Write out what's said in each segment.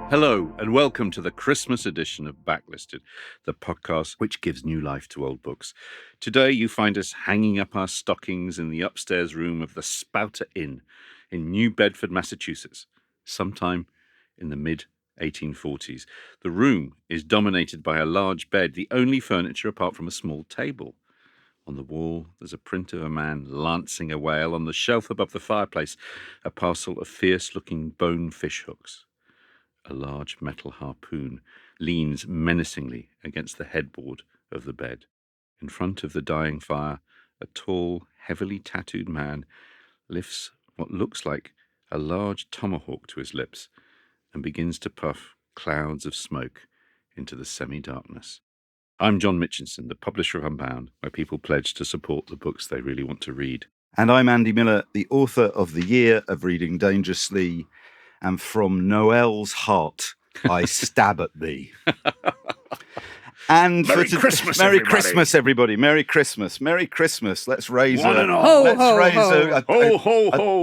Hello, and welcome to the Christmas edition of Backlisted, the podcast which gives new life to old books. Today, you find us hanging up our stockings in the upstairs room of the Spouter Inn in New Bedford, Massachusetts, sometime in the mid-1840s. The room is dominated by a large bed, the only furniture apart from a small table. On the wall, there's a print of a man lancing a whale. On the shelf above the fireplace, a parcel of fierce-looking bone fish hooks. A large metal harpoon leans menacingly against the headboard of the bed. In front of the dying fire, a tall, heavily tattooed man lifts what looks like a large tomahawk to his lips and begins to puff clouds of smoke into the semi-darkness. I'm John Mitchinson, the publisher of Unbound, where people pledge to support the books they really want to read. And I'm Andy Miller, the author of The Year of Reading Dangerously, and from Noel's heart, I stab at thee. And Merry Christmas, Merry everybody. Christmas, everybody! Merry Christmas! Merry Christmas! Let's raise One a and all. a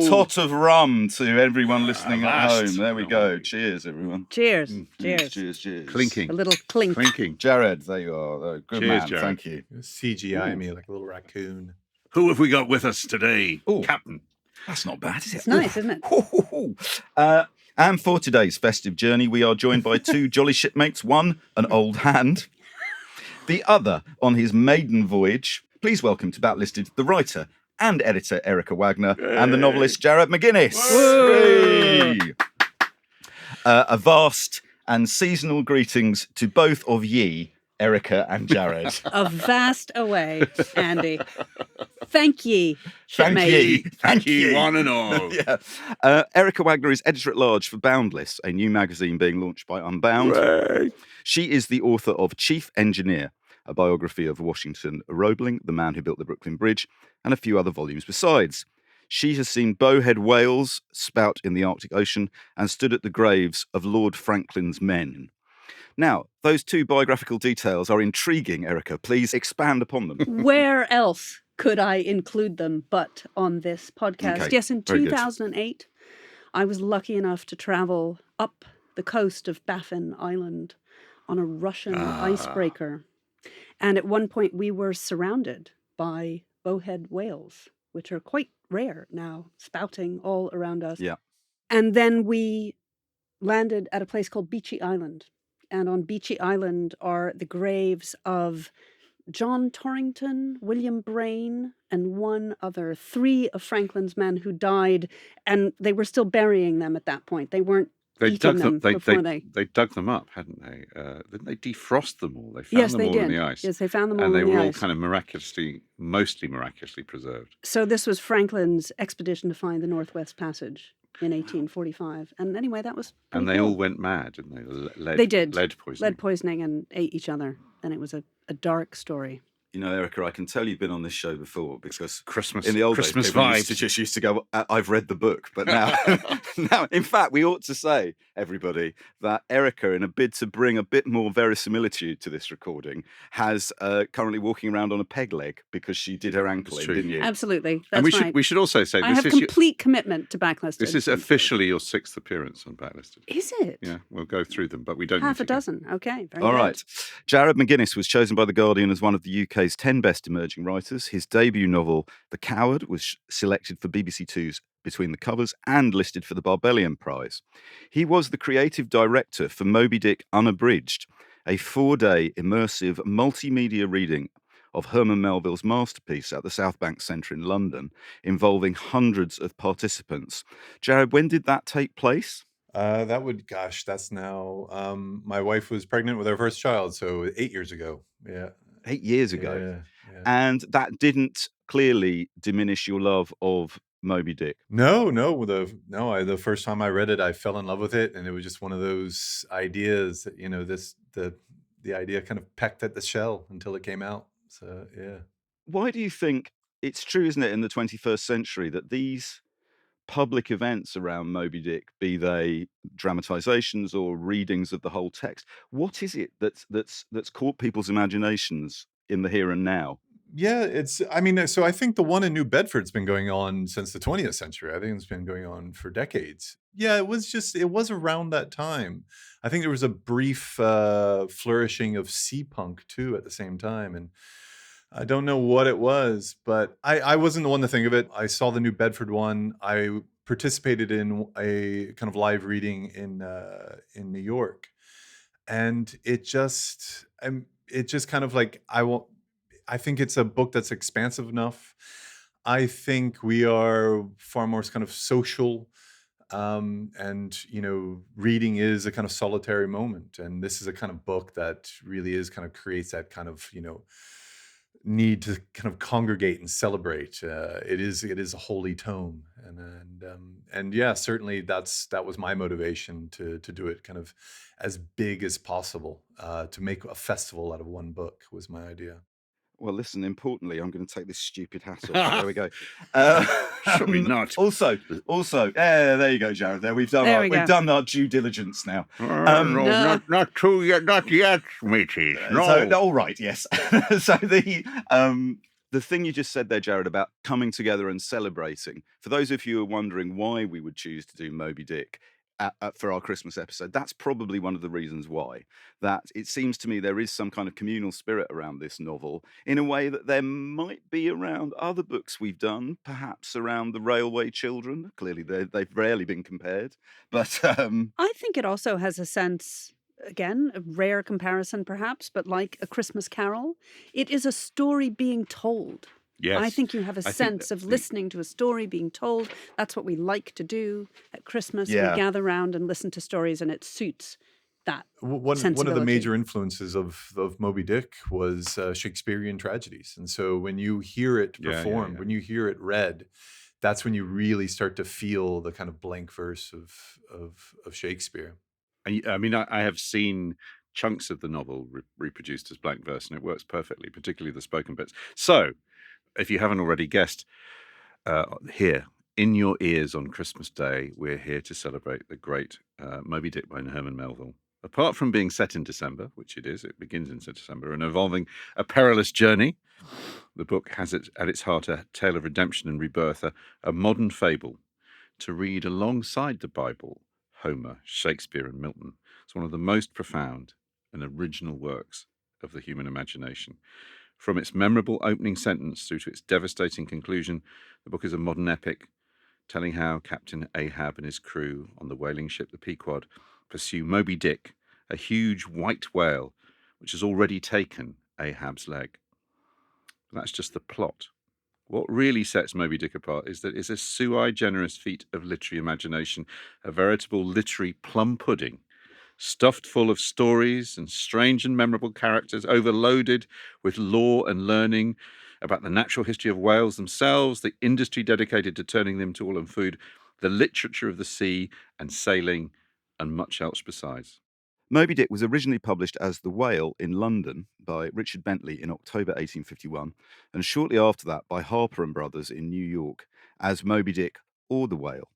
tot of rum to everyone listening at Avast. home. There we go. Cheers, everyone. Cheers. Cheers. Cheers. Cheers. Clinking. A little clink. Clinking. Jared, there you are. Good Cheers, man. Jared. Thank you. CGI me like a little raccoon. Who have we got with us today? Ooh. Captain. That's not bad, is it? It's nice, isn't it? And for today's festive journey, we are joined by two jolly shipmates, one an old hand, the other on his maiden voyage. Please welcome to Backlisted the writer and editor Erica Wagner and the novelist Jared McGuinness. Hooray! A vast and seasonal greetings to both of ye, Erica and Jared. A vast away, Andy. Thank ye, Thank shipmate. ye. Thank you, one and all. Yeah. Erica Wagner is editor-at-large for Boundless, a new magazine being launched by Unbound. Hooray. She is the author of Chief Engineer, a biography of Washington Roebling, the man who built the Brooklyn Bridge, and a few other volumes besides. She has seen bowhead whales spout in the Arctic Ocean and stood at the graves of Lord Franklin's men. Now, those two biographical details are intriguing, Erica. Please expand upon them. Where else could I include them but on this podcast? Okay, Yes, in very good. 2008, I was lucky enough to travel up the coast of Baffin Island on a Russian icebreaker. And at one point, we were surrounded by bowhead whales, which are quite rare now, spouting all around us. Yeah. And then we landed at a place called Beachy Island. And on Beachy Island are the graves of John Torrington, William Brain, and one other, three of Franklin's men who died, and they were still burying them at that point. They weren't eating them before they... They dug them up, hadn't they? Didn't they defrost them all? They found Yes, them they all did. in the ice. Yes, they found them all and they in the were all ice. kind of mostly miraculously preserved. So this was Franklin's expedition to find the Northwest Passage in 1845. And anyway, that was pretty And they cool. all went mad, didn't they? They did. Lead poisoning. Lead poisoning and ate each other. And it was a dark story. You know, Erica, I can tell you've been on this show before because Christmas, in the old Christmas days, people vibes. used to go, I've read the book. But now, now, in fact, we ought to say, everybody, that Erica, in a bid to bring a bit more verisimilitude to this recording, has currently walking around on a peg leg because she did her ankle That's in, true. didn't you? Absolutely. That's And right. we should also say I have complete commitment to Backlisted. this is officially your sixth appearance on Backlisted. Is it? Yeah, we'll go through them, but we don't Half need a to go. dozen. Okay. Very All good. right. Jared McGuinness was chosen by The Guardian as one of the UK's 10 best emerging writers. His debut novel, The Coward, was selected for BBC Two's Between the Covers and listed for the Barbellion Prize. He was the creative director for Moby-Dick Unabridged, a 4-day immersive multimedia reading of Herman Melville's masterpiece at the South Bank Centre in London, involving hundreds of participants. Jared, when did that take place? That's now, my wife was pregnant with our first child, so 8 years ago. Yeah. 8 years ago. Yeah. And that didn't clearly diminish your love of Moby Dick. No. The first time I read it, I fell in love with it, and it was just one of those ideas that the idea kind of pecked at the shell until it came out. So yeah. Why do you think it's true, isn't it, in the 21st century that these public events around Moby Dick, be they dramatizations or readings of the whole text, what is it that's caught people's imaginations in the here and now? Yeah, I mean, so I think the one in New Bedford's been going on since the 20th century. I think it's been going on for decades. Yeah, it was around that time. I think there was a brief flourishing of sea punk too at the same time. And I don't know what it was, but I wasn't the one to think of it. I saw the New Bedford one. I participated in a kind of live reading in New York, and it just kind of like I think it's a book that's expansive enough. I think we are far more kind of social, and reading is a kind of solitary moment, and this is a kind of book that really is kind of creates that kind of need to kind of congregate and celebrate. It is a holy tome, and yeah, certainly that was my motivation to do it kind of as big as possible. To make a festival out of one book was my idea. Well, listen, importantly, I'm going to take this stupid hat off. There we go. Surely not. Also, there you go, Jared. We've done our due diligence now. No, not true yet, not yet, mateys. No. All right, yes. So the thing you just said there, Jared, about coming together and celebrating, for those of you who are wondering why we would choose to do Moby-Dick for our Christmas episode, that's probably one of the reasons why. That it seems to me there is some kind of communal spirit around this novel in a way that there might be around other books we've done, perhaps around The Railway Children. Clearly, they've rarely been compared. But I think it also has a sense, again, a rare comparison perhaps, but like A Christmas Carol, it is a story being told. Yes. I think you have a sense of listening to a story being told. That's what we like to do at Christmas. Yeah. We gather around and listen to stories, and it suits that One of sensibility. the major influences of Moby-Dick was Shakespearean tragedies. And so when you hear it performed, when you hear it read, that's when you really start to feel the kind of blank verse of Shakespeare. I mean, I have seen chunks of the novel reproduced as blank verse, and it works perfectly, particularly the spoken bits. So, if you haven't already guessed, here in your ears on Christmas Day, we're here to celebrate the great Moby-Dick by Herman Melville. Apart from being set in December, which it begins in December, and involving a perilous journey, the book has at its heart a tale of redemption and rebirth, a modern fable to read alongside the Bible, Homer, Shakespeare, and Milton. It's one of the most profound and original works of the human imagination. From its memorable opening sentence through to its devastating conclusion, the book is a modern epic, telling how Captain Ahab and his crew on the whaling ship the Pequod pursue Moby-Dick, a huge white whale which has already taken Ahab's leg. But that's just the plot. What really sets Moby-Dick apart is that it's a sui generis feat of literary imagination, a veritable literary plum pudding, stuffed full of stories and strange and memorable characters, overloaded with lore and learning about the natural history of whales themselves, the industry dedicated to turning them to oil and food, the literature of the sea and sailing, and much else besides. Moby-Dick was originally published as The Whale in London by Richard Bentley in October 1851, and shortly after that by Harper and Brothers in New York as Moby-Dick or The Whale.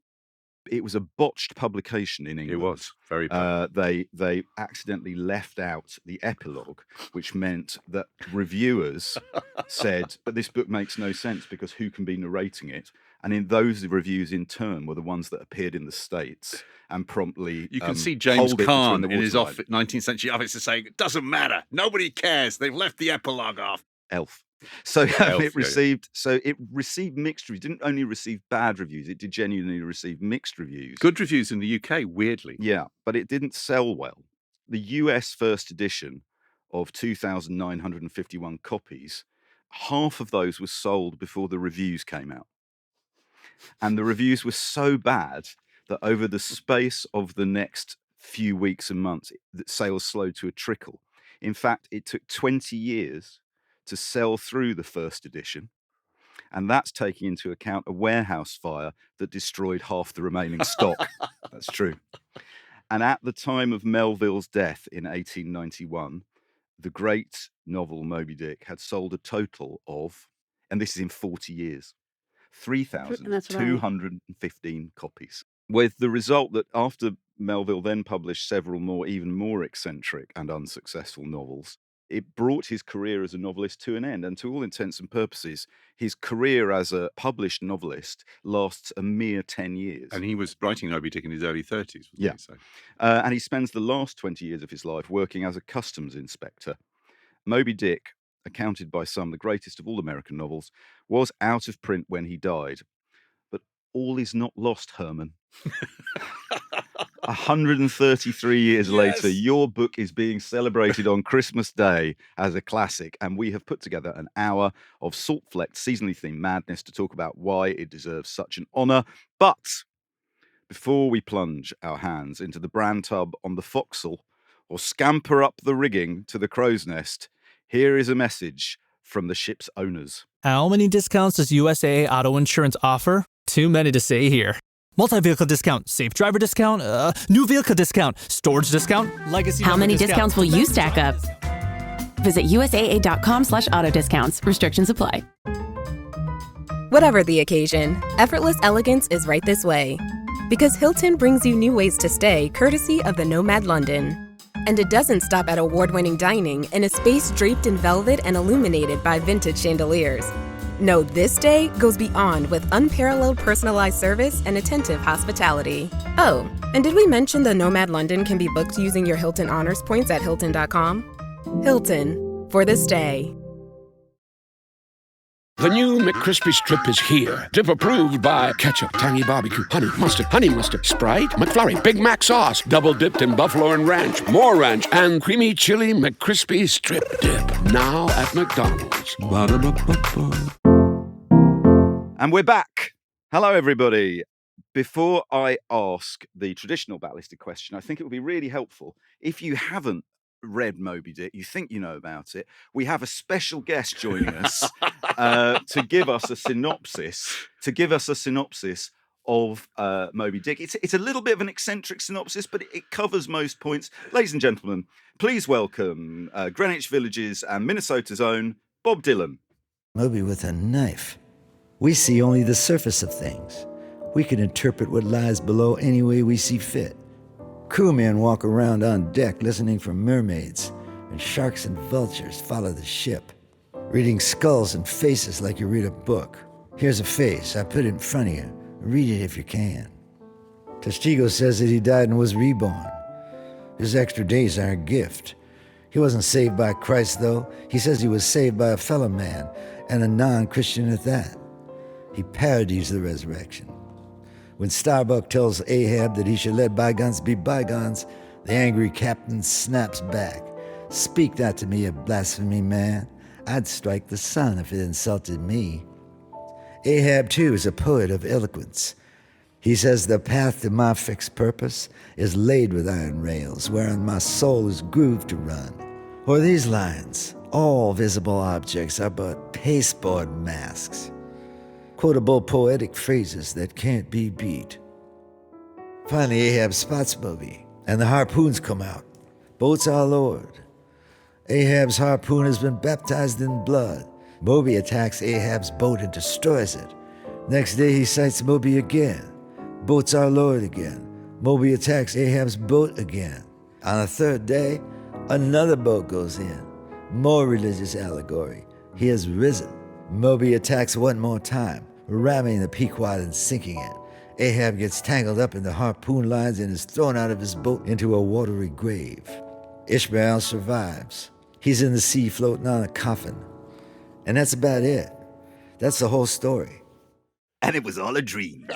It was a botched publication in England. It was very bad. They accidentally left out the epilogue, which meant that reviewers said, but this book makes no sense because who can be narrating it? And in those reviews, in turn, were the ones that appeared in the States and promptly. You can see James hold it Caan between the in his waterline. 19th century office saying, "It doesn't matter. Nobody cares. They've left the epilogue off." Elf. So Elf, it received mixed reviews. It didn't only receive bad reviews, it did genuinely receive mixed reviews. Good reviews in the UK, weirdly. Yeah, but it didn't sell well. The US first edition of 2,951 copies, half of those were sold before the reviews came out. And the reviews were so bad that over the space of the next few weeks and months, sales slowed to a trickle. In fact, it took 20 years to sell through the first edition. And that's taking into account a warehouse fire that destroyed half the remaining stock. That's true. And at the time of Melville's death in 1891, the great novel Moby-Dick had sold a total of, and this is in 40 years, 3,215 copies. With the result that after Melville then published several more, even more eccentric and unsuccessful novels, it brought his career as a novelist to an end. And to all intents and purposes, his career as a published novelist lasts a mere 10 years. And he was writing Moby-Dick in his early 30s, wasn't Yeah. he? So. And he spends the last 20 years of his life working as a customs inspector. Moby-Dick, accounted by some the greatest of all American novels, was out of print when he died. But all is not lost, Herman. 133 years later, your book is being celebrated on Christmas Day as a classic, and we have put together an hour of salt-flecked, seasonally themed madness to talk about why it deserves such an honour. But before we plunge our hands into the bran tub on the forecastle or scamper up the rigging to the crow's nest, here is a message from the ship's owners. How many discounts does USAA Auto Insurance offer? Too many to say here. Multi-vehicle discount, safe driver discount, new vehicle discount, storage discount, legacy. How many discounts will you stack up? Visit USAA.com/auto discounts. Restrictions apply. Whatever the occasion, effortless elegance is right this way. Because Hilton brings you new ways to stay courtesy of the Nomad London. And it doesn't stop at award-winning dining in a space draped in velvet and illuminated by vintage chandeliers. No, this day goes beyond with unparalleled personalized service and attentive hospitality. Oh, and did we mention the Nomad London can be booked using your Hilton Honors points at Hilton.com? Hilton, for this day. The new McCrispy Strip is here. Dip approved by ketchup, tangy barbecue, honey mustard, Sprite, McFlurry, Big Mac sauce, double dipped in buffalo and ranch, more ranch, and creamy chili McCrispy Strip Dip. Now at McDonald's. Ba-da-ba-ba-ba. And we're back. Hello, everybody. Before I ask the traditional backlisted question, I think it would be really helpful if you haven't read Moby-Dick, you think you know about it, we have a special guest joining us to give us a synopsis of Moby-Dick. It's a little bit of an eccentric synopsis, but it covers most points. Ladies and gentlemen, please welcome Greenwich Village's and Minnesota's own Bob Dylan. Moby with a knife. We see only the surface of things. We can interpret what lies below any way we see fit. Crewmen walk around on deck listening for mermaids, and sharks and vultures follow the ship, reading skulls and faces like you read a book. Here's a face, I put it in front of you. Read it if you can. Testigo says that he died and was reborn. His extra days are a gift. He wasn't saved by Christ, though. He says he was saved by a fellow man, and a non-Christian at that. He parodies the resurrection. When Starbuck tells Ahab that he should let bygones be bygones, the angry captain snaps back. Speak not to me of blasphemy, man. I'd strike the sun if it insulted me. Ahab, too, is a poet of eloquence. He says the path to my fixed purpose is laid with iron rails, wherein my soul is grooved to run. Or these lines, all visible objects are but pasteboard masks. Quotable poetic phrases that can't be beat. Finally, Ahab spots Moby, and the harpoons come out. Boats are lowered. Ahab's harpoon has been baptized in blood. Moby attacks Ahab's boat and destroys it. Next day, he sights Moby again. Boats are lowered again. Moby attacks Ahab's boat again. On the third day, another boat goes in. More religious allegory. He has risen. Moby attacks one more time, ramming the Pequod and sinking it. Ahab gets tangled up in the harpoon lines and is thrown out of his boat into a watery grave. Ishmael survives. He's in the sea floating on a coffin. And that's about it. That's the whole story. And it was all a dream.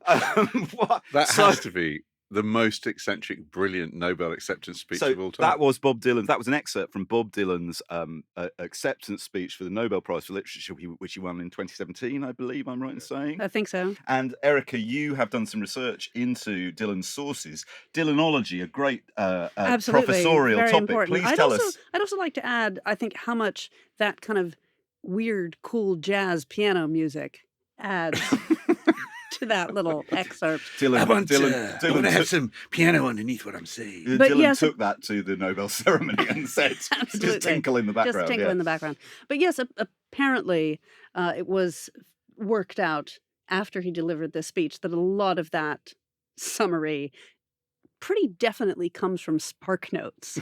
That has to be the most eccentric, brilliant Nobel acceptance speech of all time. That was Bob Dylan. That was an excerpt from Bob Dylan's acceptance speech for the Nobel Prize for Literature, which he won in 2017, I believe I'm right in saying. I think so. And Erica, you have done some research into Dylan's sources. Dylanology, a great professorial very topic. Important. Please tell us. I'd also like to add, I think, how much that kind of weird, cool jazz piano music adds to that little excerpt. I want to have some piano underneath what I'm saying. But Dylan took that to the Nobel ceremony and said, just tinkle in the background. Just tinkle in the background. But yes, apparently it was worked out after he delivered this speech that a lot of that summary pretty definitely comes from Spark Notes.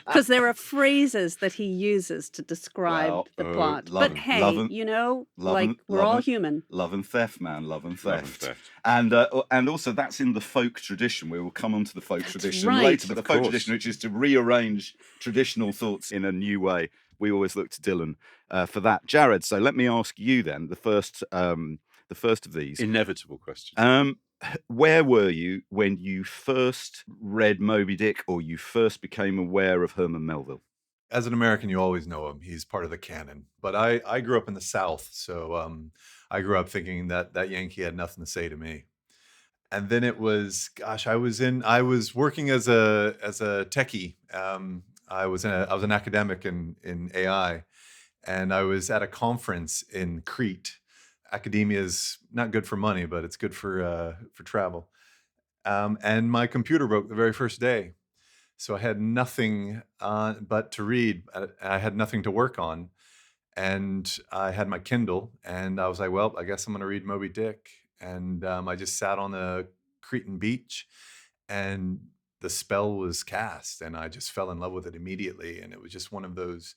Because there are phrases that he uses to describe Well, the plot. love But and- hey, love and- you know, love like and- we're love all and- human. Love and theft, man. Love and Love and theft. theft. And also that's in the folk tradition. We will come on to the folk tradition right. later, but the Of folk course. tradition, which is to rearrange traditional thoughts in a new way. We always look to Dylan for that. Jared, so let me ask you then the first of these. Inevitable question. Where were you when you first read Moby-Dick, or you first became aware of Herman Melville? As an American, you always know him. He's part of the canon. But I grew up in the South, so I grew up thinking that Yankee had nothing to say to me. And then it was, gosh, I was working as a techie. I was an academic in AI, and I was at a conference in Crete. Academia is not good for money, but it's good for travel. And my computer broke the very first day. So I had nothing but to read. I had nothing to work on. And I had my Kindle, and I was like, well, I guess I'm going to read Moby-Dick. And I just sat on the Cretan beach, and the spell was cast, and I just fell in love with it immediately. And it was just one of those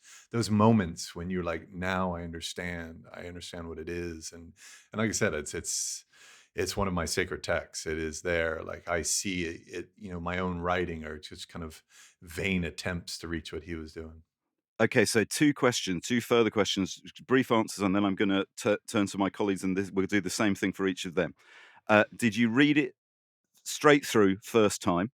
moments when you're like, now I understand what it is. And like I said, it's one of my sacred texts. It is there. Like I see it, my own writing are just kind of vain attempts to reach what he was doing. Okay, so two further questions, brief answers, and then I'm going to turn to my colleagues, and we'll do the same thing for each of them. Did you read it straight through first time?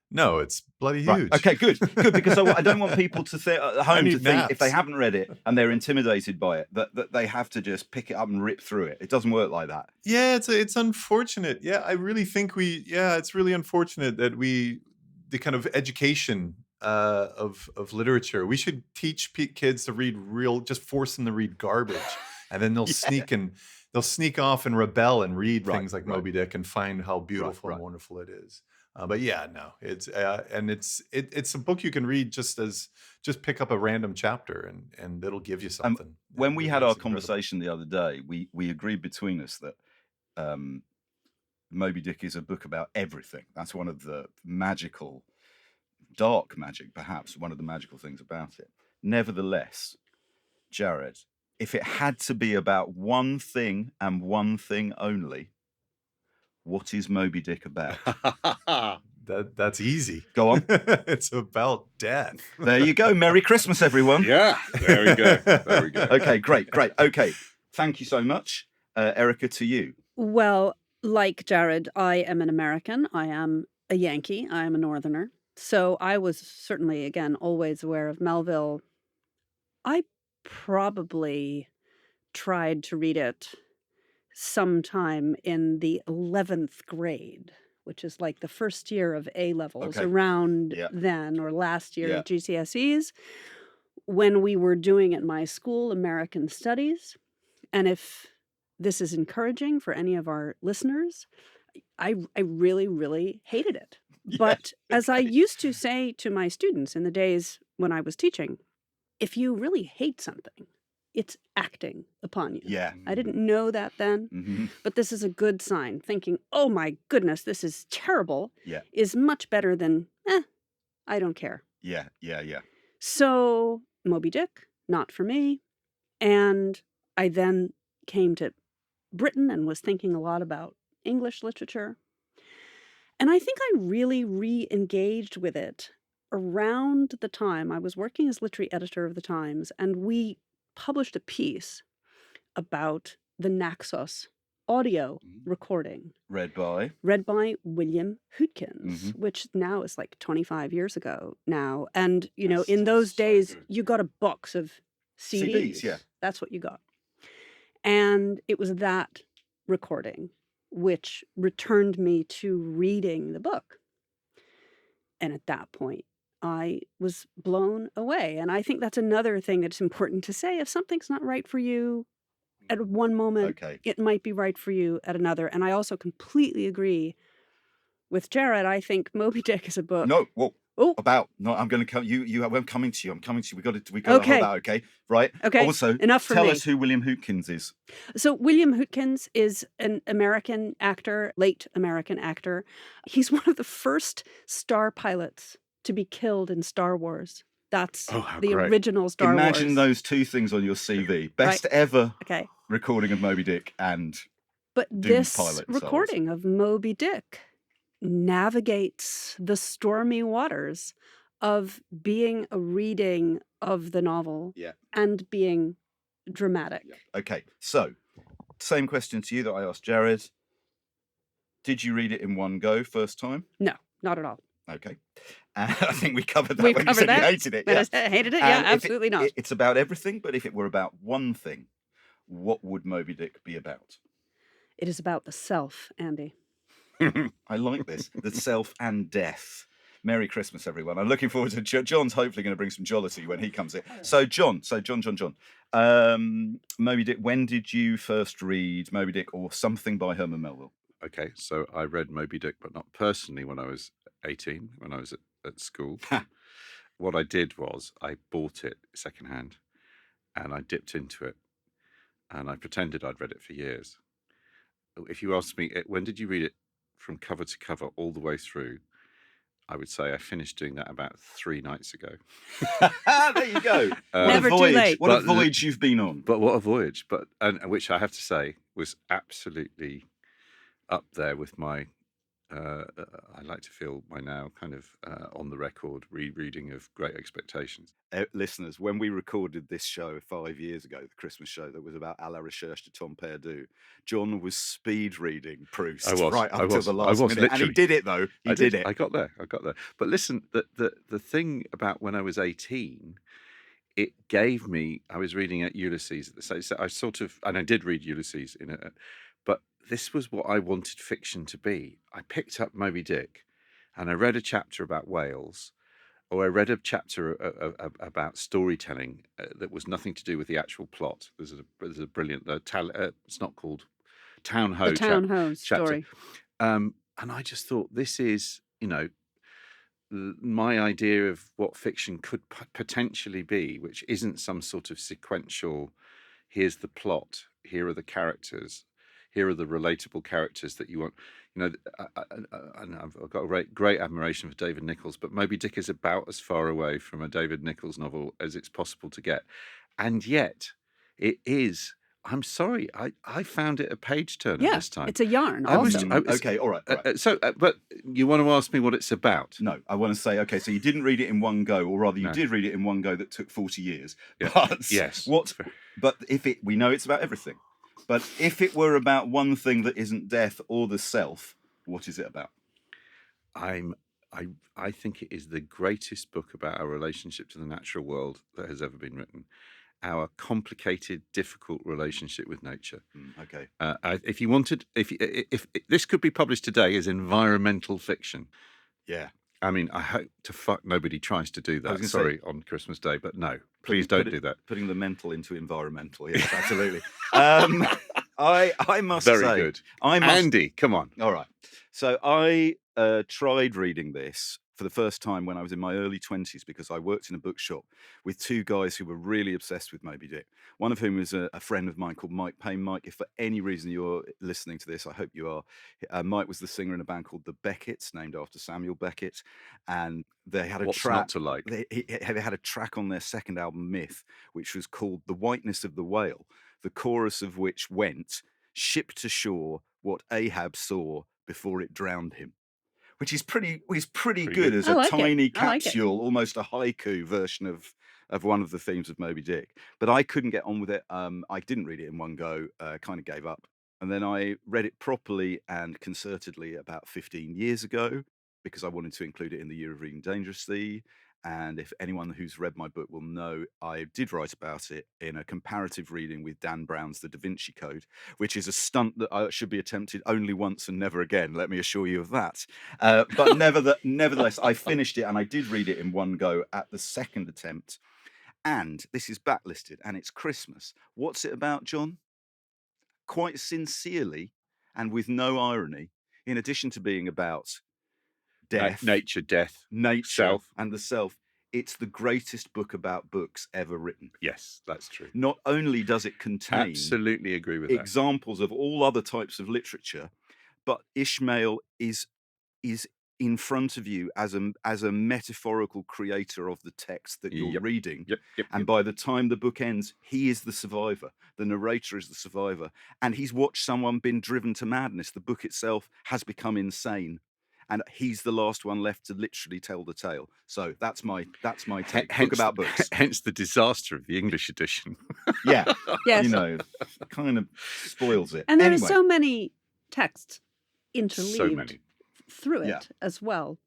No, it's bloody huge. Right. Okay, good, because I don't want people to think at home to need think naps. if they haven't read it and they're intimidated by it that they have to just pick it up and rip through it. It doesn't work like that. Yeah, it's unfortunate. Yeah, I really think it's really unfortunate that the kind of education of literature, we should teach kids to read just force them to read garbage, and then they'll sneak off and rebel and read things like Moby-Dick and find how beautiful and wonderful it is. But yeah, no, it's a book you can read just pick up a random chapter and it'll give you something. When we had our conversation the other day, we agreed between us that Moby-Dick is a book about everything. That's one of the dark magic, perhaps, one of the magical things about it. Nevertheless, Jared, if it had to be about one thing and one thing only, what is Moby-Dick about? That's easy. Go on. It's about death. There you go. Merry Christmas, everyone. Yeah, there we go. Okay, great. Okay, thank you so much. Erica, to you. Well, like Jared, I am an American. I am a Yankee. I am a Northerner. So I was certainly, again, always aware of Melville. I probably tried to read it sometime in the 11th grade, which is like the first year of A levels, around then, or last year of GCSEs, when we were doing at my school American Studies. And if this is encouraging for any of our listeners, I really, really hated it. But as I used to say to my students in the days when I was teaching, if you really hate something, it's acting upon you. Yeah. I didn't know that then, but this is a good sign. Thinking, oh my goodness, this is terrible, is much better than, I don't care. Yeah. So Moby-Dick, not for me. And I then came to Britain and was thinking a lot about English literature. And I think I really re-engaged with it around the time I was working as literary editor of the Times, and we published a piece about the Naxos audio recording. Read by William Hootkins, which now is like 25 years ago now. And, in those days, you got a box of CDs. Yeah. That's what you got. And it was that recording which returned me to reading the book. And at that point, I was blown away. And I think that's another thing that's important to say. If something's not right for you at one moment, it might be right for you at another. And I also completely agree with Jared. I think Moby-Dick is a book. No, whoa. Oh, About, no, I'm going to come. I'm coming to you. I'm coming to you. We got to Okay. hold that, okay? Right. Okay, Also, enough from tell me. us who William Hootkins is. So William Hootkins is an American actor, late American actor. He's one of the first star pilots to be killed in Star Wars. That's Oh, how the great. original Star Imagine Wars. those two things on your CV. Best ever Okay. recording of Moby-Dick and But Doomed this pilot in Star Wars. recording of Moby-Dick navigates the stormy waters of being a reading of the novel Yeah. and being dramatic. Okay, so same question to you that I asked Jared. Did you read it in one go first time? No, not at all. Okay. I think we covered that We've when covered you said that. you hated it. When I Yeah. said I hated it? And Yeah, if absolutely not. It's about everything, but if it were about one thing, what would Moby Dick be about? It is about the self, Andy. I like this. The self and death. Merry Christmas, everyone. I'm looking forward to John's hopefully going to bring some jollity when he comes in. So John. Moby Dick, when did you first read Moby Dick or something by Herman Melville? Okay, so I read Moby Dick, but not personally when I was 18, when I was at school. What I did was I bought it secondhand and I dipped into it and I pretended I'd read it for years. If you asked me, when did you read it from cover to cover all the way through? I would say I finished doing that about 3 nights ago. There you go. What Never a too voyage. late. What a But- voyage you've been on. But what a voyage! And which I have to say was absolutely up there with my. I like to feel my now kind of on the record rereading of Great Expectations. Listeners, when we recorded this show 5 years ago, the Christmas show that was about À la recherche de Tom Perdu, John was speed reading Proust I was, right up I till was, the I last was minute. And he literally. did it, though. He did it. I got there. But listen, the thing about when I was 18, it gave me. I was reading at Ulysses at the stage. So I sort of, and I did read Ulysses in it, but this was what I wanted fiction to be. I picked up Moby Dick, and I read a chapter about whales, or I read a chapter about storytelling that was nothing to do with the actual plot. There's a brilliant. It's not called Town Ho. The Town Ho chapter. story. And I just thought, this is, my idea of what fiction could potentially be, which isn't some sort of sequential, here's the plot, here are the characters, here are the relatable characters that you want. I've got a great admiration for David Nichols, but Moby Dick is about as far away from a David Nichols novel as it's possible to get. And yet, it is. I'm sorry, I found it a page turner Yeah, this time. it's a yarn I was- also. Okay, all right. But you want to ask me what it's about? No, I want to say, okay, so you didn't read it in one go, or rather, you No. did read it in one go that took 40 years. Yeah. But Yes. But we know it's about everything. But if it were about one thing that isn't death or the self, what is it about? I think it is the greatest book about our relationship to the natural world that has ever been written. Our complicated, difficult relationship with nature. Okay. If you wanted, if this could be published today as environmental fiction, Yeah. I mean, I hope to fuck nobody tries to do I that. was gonna Sorry, on Christmas Day, but no, please don't do that. Putting the mental into environmental, yes, absolutely. I must say, Very good. I must. Andy, come on. All right. So I tried reading this for the first time when I was in my early 20s because I worked in a bookshop with two guys who were really obsessed with Moby Dick. One of whom is a friend of mine called Mike Payne. Mike, if for any reason you're listening to this, I hope you are. Mike was the singer in a band called the Becketts, named after Samuel Beckett, and they had a What's track. not to like? They had a track on their second album, Myth, which was called "The Whiteness of the Whale," the chorus of which went, "Shipped ashore what Ahab saw before it drowned him," which is pretty good as I a like it. tiny I like it. capsule, almost a haiku version of one of the themes of Moby Dick. But I couldn't get on with it. I didn't read it in one go, kind of gave up. And then I read it properly and concertedly about 15 years ago because I wanted to include it in the year of reading dangerously. And if anyone who's read my book will know, I did write about it in a comparative reading with Dan Brown's The Da Vinci Code, which is a stunt that should be attempted only once and never again, let me assure you of that. But nevertheless, I finished it and I did read it in one go at the second attempt. And this is backlisted and it's Christmas. What's it about, John? Quite sincerely and with no irony, in addition to being about death, nature, death, nature, self. and the self. It's the greatest book about books ever written. Yes, that's true. Not only does it contain Absolutely agree with that. examples of all other types of literature, but Ishmael is in front of you as a metaphorical creator of the text that you're reading. And by the time the book ends, he is the survivor. The narrator is the survivor. And he's watched someone been driven to madness. The book itself has become insane. And he's the last one left to literally tell the tale. So that's my take. Book about books. Hence the disaster of the English edition. Yeah. Yes. You know, kind of spoils it. And there Anyway. are so many texts interleaved So many. through it Yeah. as well.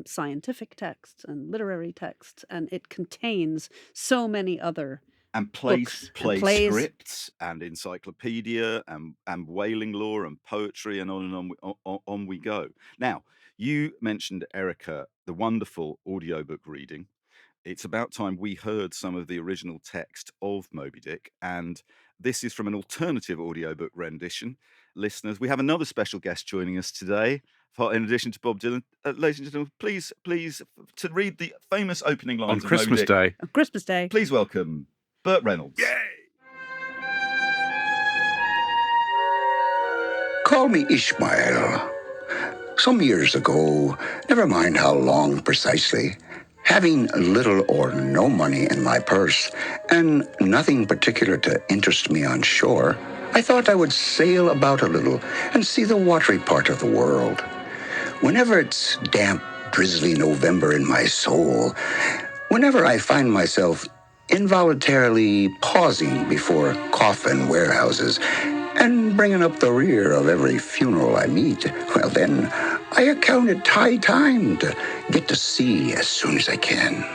Scientific texts and literary texts, and it contains so many other and books play and plays. scripts and encyclopedia and whaling lore and poetry and on we go. Now, you mentioned, Erica, the wonderful audiobook reading. It's about time we heard some of the original text of Moby-Dick, and this is from an alternative audiobook rendition. Listeners, we have another special guest joining us today. In addition to Bob Dylan, ladies and gentlemen, please, to read the famous opening lines On of Christmas Moby-Dick, Day. On Christmas Day. please welcome Burt Reynolds. Call me Ishmael. Some years ago, never mind how long precisely, having little or no money in my purse and nothing particular to interest me on shore, I thought I would sail about a little and see the watery part of the world. Whenever it's damp, drizzly November in my soul, whenever I find myself involuntarily pausing before coffin warehouses and bringing up the rear of every funeral I meet, well then, I account it high time to get to sea as soon as I can.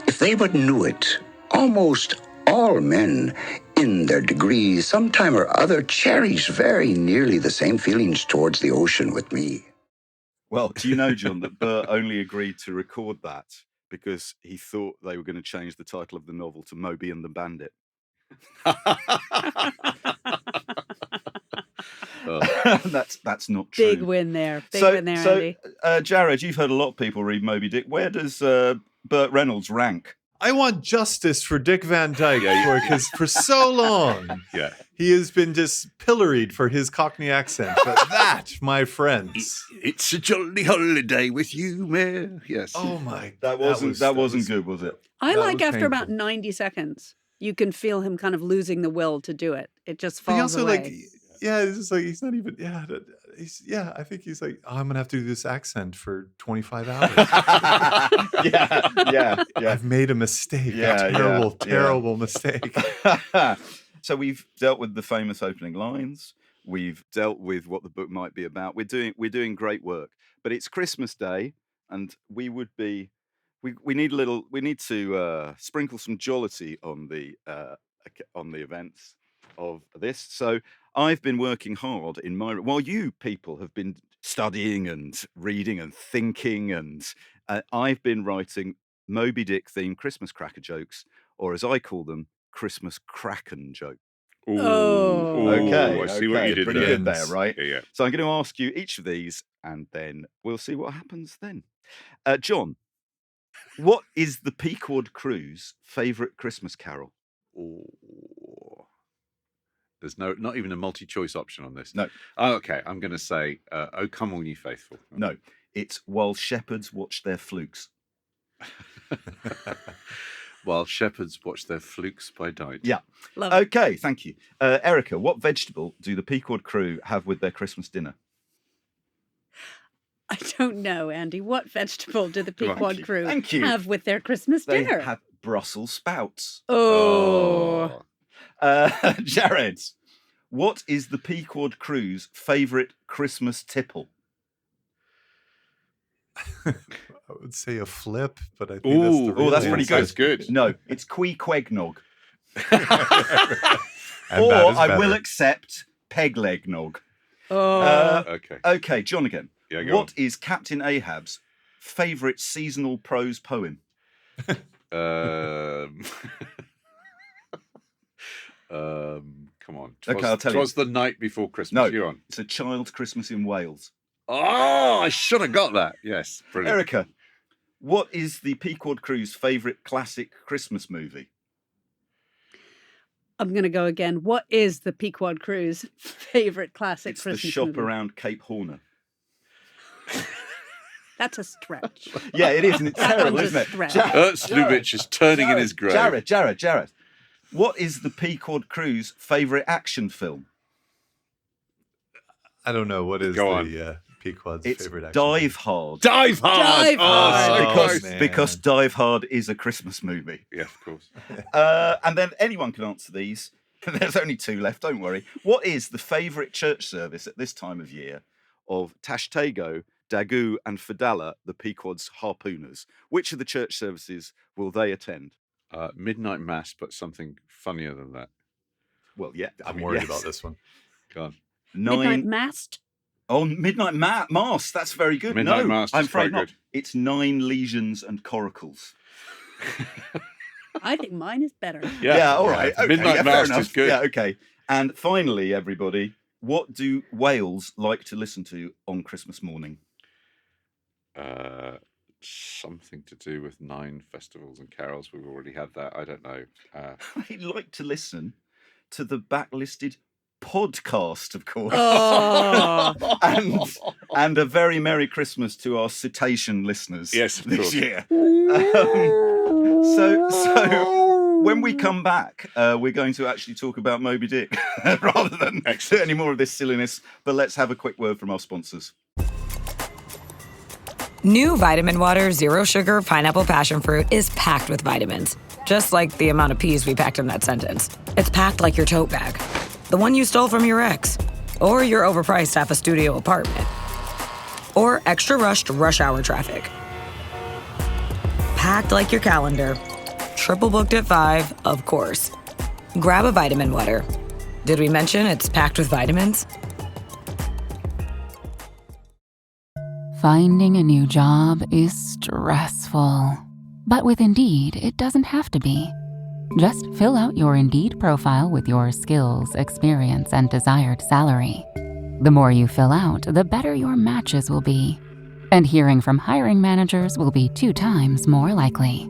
If they but knew it, almost all men, in their degree, sometime or other, cherish very nearly the same feelings towards the ocean with me. Well, do you know, John, that Burt only agreed to record that because he thought they were going to change the title of the novel to Moby and the Bandit. That's not true. Big win there. Big win there, Andy. Jared, you've heard a lot of people read Moby-Dick. Where does Burt Reynolds rank? I want justice for Dick Van Dyke because for so long he has been just pilloried for his Cockney accent. But that, my friends, it's a jolly holiday with you, Mayor. Yes. Oh my! That wasn't good, was it? I that like was after about painful. 90 seconds, you can feel him kind of losing the will to do it. It just But he falls also away. it's just like he's not even. I think he's like, oh, I'm gonna have to do this accent for 25 hours. yeah. I've made a mistake. Yeah, a terrible mistake. So we've dealt with the famous opening lines. We've dealt with what the book might be about. We're doing great work. But it's Christmas Day, and we need to sprinkle some jollity on the events of this. So I've been working hard while you people have been studying and reading and thinking, and I've been writing Moby-Dick themed Christmas cracker jokes, or as I call them, Christmas Kraken jokes. Okay. I see what you did Pretty there. good there, right? Yeah. So I'm going to ask you each of these, and then we'll see what happens then. John, what is the Pequod crew's favourite Christmas carol? There's not even a multi-choice option on this. No. Oh, okay, I'm going to say, "Oh, come all ye faithful." No, it's While Shepherds Watch Their Flukes. While shepherds watch their flukes by night. Yeah. Love it. Okay, thank you. Erica, what vegetable do the Pequod crew have with their Christmas dinner? I don't know, Andy. What vegetable do the Pequod crew Thank you. have with their Christmas They dinner? have Brussels sprouts. Oh. Jared, what is the Pequod crew's favourite Christmas tipple? I would say a flip, but I think that's the real that's pretty answer. good. That's good. No, it's Queequegnog. And Or that is I will better. accept Peglegnog. Okay. Okay, John again. Yeah, go What is Captain Ahab's favourite seasonal prose poem? Come on. Okay, I'll tell you. Twas the night before Christmas. No, You're on. it's A Child's Christmas in Wales. Oh, I should have got that. Yes, brilliant. Erica, what is the Pequod crew's favourite classic Christmas movie? I'm going to go again. What is the Pequod crew's favorite classic It's Christmas The Shop movie? Around Cape Horner. That's a stretch. Yeah, it is, and it's That terrible, one's a isn't it? stretch. Slubich is turning in his grave. Jared. What is the Pequod crew's favourite action film? I don't know. What is Go on. the Pequod's It's favorite action? Dive Hard. Dive Hard! Dive Hard! So close. man. Because Dive Hard is a Christmas movie. Yeah, of course. And then anyone can answer these. There's only 2 left, don't worry. What is the favourite church service at this time of year of Tashtego, Dagu, and Fadala, the Pequod's harpooners? Which of the church services will they attend? Midnight Mass, but something funnier than that. Well, yeah. I'm worried about this one. Go on. Midnight Mast? Oh, Midnight Mass. That's very good. Midnight no, Mass I'm is quite afraid not. good. It's 9 legions and coracles. I think mine is better. Yeah, all right. Okay, Midnight fair Mass enough. is good. Yeah, okay. And finally, everybody, what do whales like to listen to on Christmas morning? Something to do with 9 festivals and carols. We've already had that. I don't know. They like to listen to the backlisted podcast, of course. Oh. and a very Merry Christmas to our cetacean listeners Yes, of this course. year. So when we come back, we're going to actually talk about Moby-Dick rather than do any more of this silliness. But let's have a quick word from our sponsors. New Vitamin Water Zero Sugar Pineapple Passion Fruit is packed with vitamins, just like the amount of peas we packed in that sentence. It's packed like your tote bag, the one you stole from your ex, or your overpriced half a studio apartment, or extra rushed rush hour traffic. Packed like your calendar, triple booked at 5, of course. Grab a Vitamin Water. Did we mention it's packed with vitamins? Finding a new job is stressful. But with Indeed, it doesn't have to be. Just fill out your Indeed profile with your skills, experience, and desired salary. The more you fill out, the better your matches will be. And hearing from hiring managers will be 2 times more likely.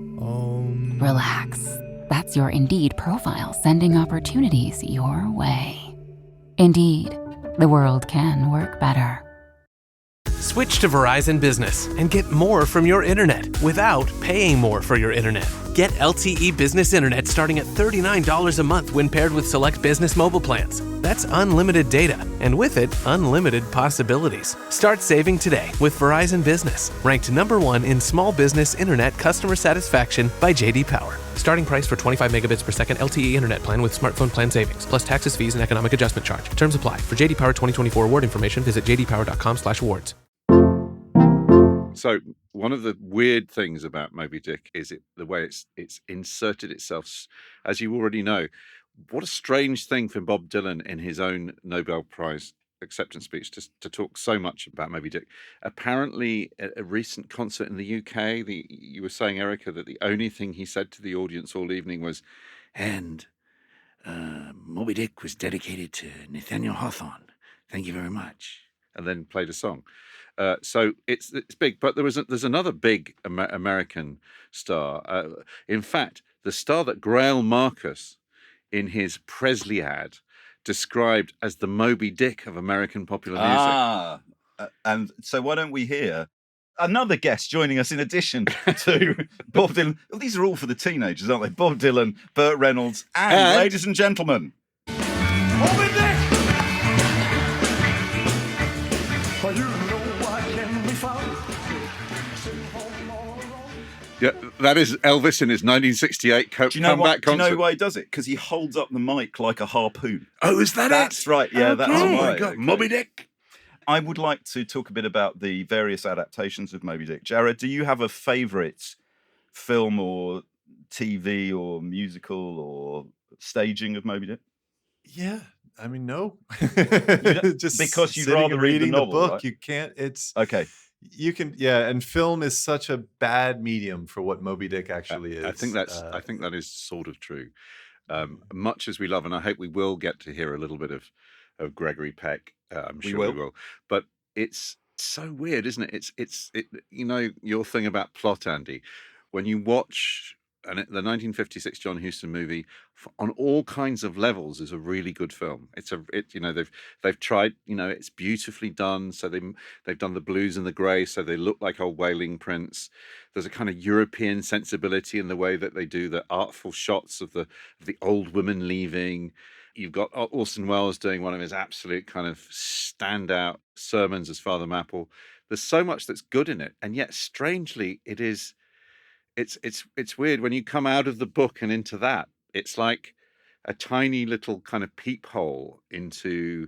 Relax. That's your Indeed profile sending opportunities your way. Indeed, the world can work better. Switch to Verizon Business and get more from your internet without paying more for your internet. Get LTE Business Internet starting at $39 a month when paired with select business mobile plans. That's unlimited data, and with it, unlimited possibilities. Start saving today with Verizon Business, ranked #1 in small business internet customer satisfaction by J.D. Power. Starting price for 25 megabits per second LTE internet plan with smartphone plan savings, plus taxes, fees, and economic adjustment charge. Terms apply. For J.D. Power 2024 award information, visit jdpower.com/awards. So one of the weird things about Moby-Dick is the way it's inserted itself. As you already know, what a strange thing for Bob Dylan in his own Nobel Prize acceptance speech to talk so much about Moby-Dick. Apparently, at a recent concert in the UK, you were saying, Erica, that the only thing he said to the audience all evening was, and Moby-Dick was dedicated to Nathaniel Hawthorne. Thank you very much. And then played a song. So it's big, but there's another big American star. In fact, the star that Grail Marcus, in his Presley ad, described as the Moby-Dick of American popular music. And so why don't we hear another guest joining us in addition to Bob Dylan? Well, these are all for the teenagers, aren't they? Bob Dylan, Burt Reynolds, and ladies and gentlemen, Moby-Dick! Yeah, that is Elvis in his 1968 comeback concert. Do you know why he does it? Because he holds up the mic like a harpoon. Oh, is that That's right. Yeah, that's Oh right. my God, Moby-Dick. I would like to talk a bit about the various adaptations of Moby-Dick. Jared, do you have a favourite film or TV or musical or staging of Moby-Dick? Yeah, I mean, no. Just because you'd sitting rather and read reading the novel, book. right? You can't. It's okay. You can, yeah, and film is such a bad medium for what Moby-Dick actually is. I think that is sort of true. Much as we love, and I hope we will get to hear a little bit of Gregory Peck. I'm sure we will. But it's so weird, isn't it? You know, your thing about plot, Andy, when you watch the 1956 John Huston movie on all kinds of levels is a really good film. You know, they've tried, you know, it's beautifully done. So they've done the blues and the grey, so they look like old whaling prints. There's a kind of European sensibility in the way that they do the artful shots of the old women leaving. You've got Orson Welles doing one of his absolute kind of standout sermons as Father Mapple. There's so much that's good in it, and yet strangely, it's weird when you come out of the book and into that. It's like a tiny little kind of peephole into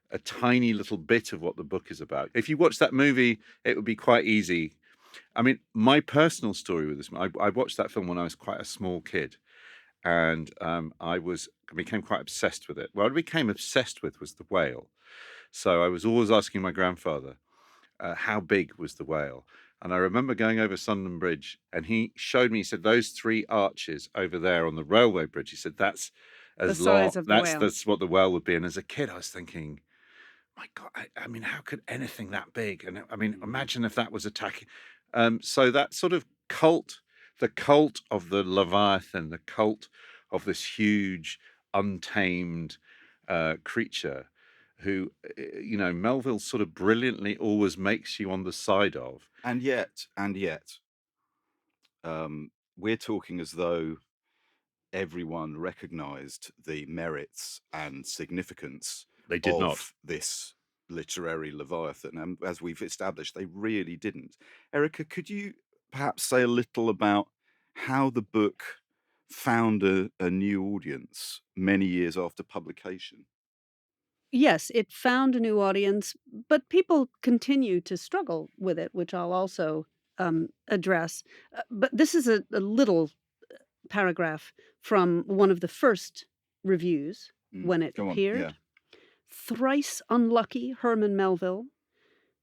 a tiny little bit of what the book is about. If you watch that movie, it would be quite easy. I mean, my personal story with this, I watched that film when I was quite a small kid, and I became quite obsessed with it. What I became obsessed with was the whale. So I was always asking my grandfather, how big was the whale? And I remember going over Sunderland Bridge, and he showed me, he said, those 3 arches over there on the railway bridge, he said, that's as The long, size of the whale. that's what the whale would be. And as a kid, I was thinking, my God, I mean, how could anything that big? And I mean, imagine if that was attacking. So that sort of the cult of the Leviathan, the cult of this huge, untamed creature, who, you know, Melville sort of brilliantly always makes you on the side of. And yet, we're talking as though everyone recognised the merits and significance They did not. of this literary Leviathan. And as we've established, they really didn't. Erica, could you perhaps say a little about how the book found a new audience many years after publication? Yes, it found a new audience, but people continue to struggle with it, which I'll also address. But this is a little paragraph from one of the first reviews when it Go on, appeared. yeah. Thrice unlucky Herman Melville.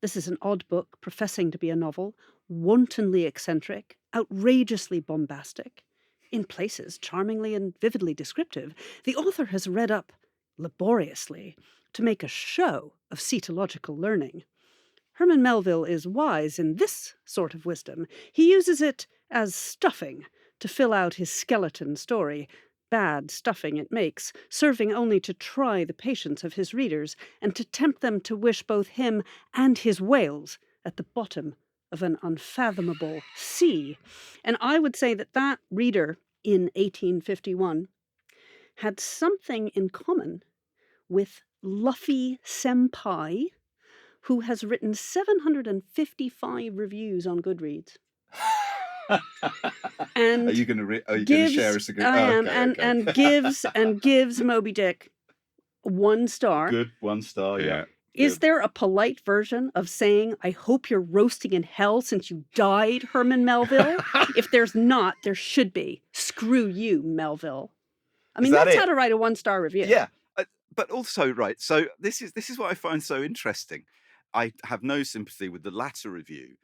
This is an odd book, professing to be a novel, wantonly eccentric, outrageously bombastic, in places charmingly and vividly descriptive. The author has read up laboriously to make a show of cetological learning. Herman Melville is wise in this sort of wisdom. He uses it as stuffing to fill out his skeleton story. Bad stuffing it makes, serving only to try the patience of his readers and to tempt them to wish both him and his whales at the bottom of an unfathomable sea. And I would say that reader in 1851 had something in common with Luffy Senpai, who has written 755 reviews on Goodreads. And are you going to share us a good? I am, and gives Moby-Dick 1 star. Good, 1 star, yeah. Is there a polite version of saying, I hope you're roasting in hell since you died, Herman Melville? If there's not, there should be. Screw you, Melville. I mean, that's how to write a 1-star review. Yeah, but also, right, so this is what I find so interesting. I have no sympathy with the latter review,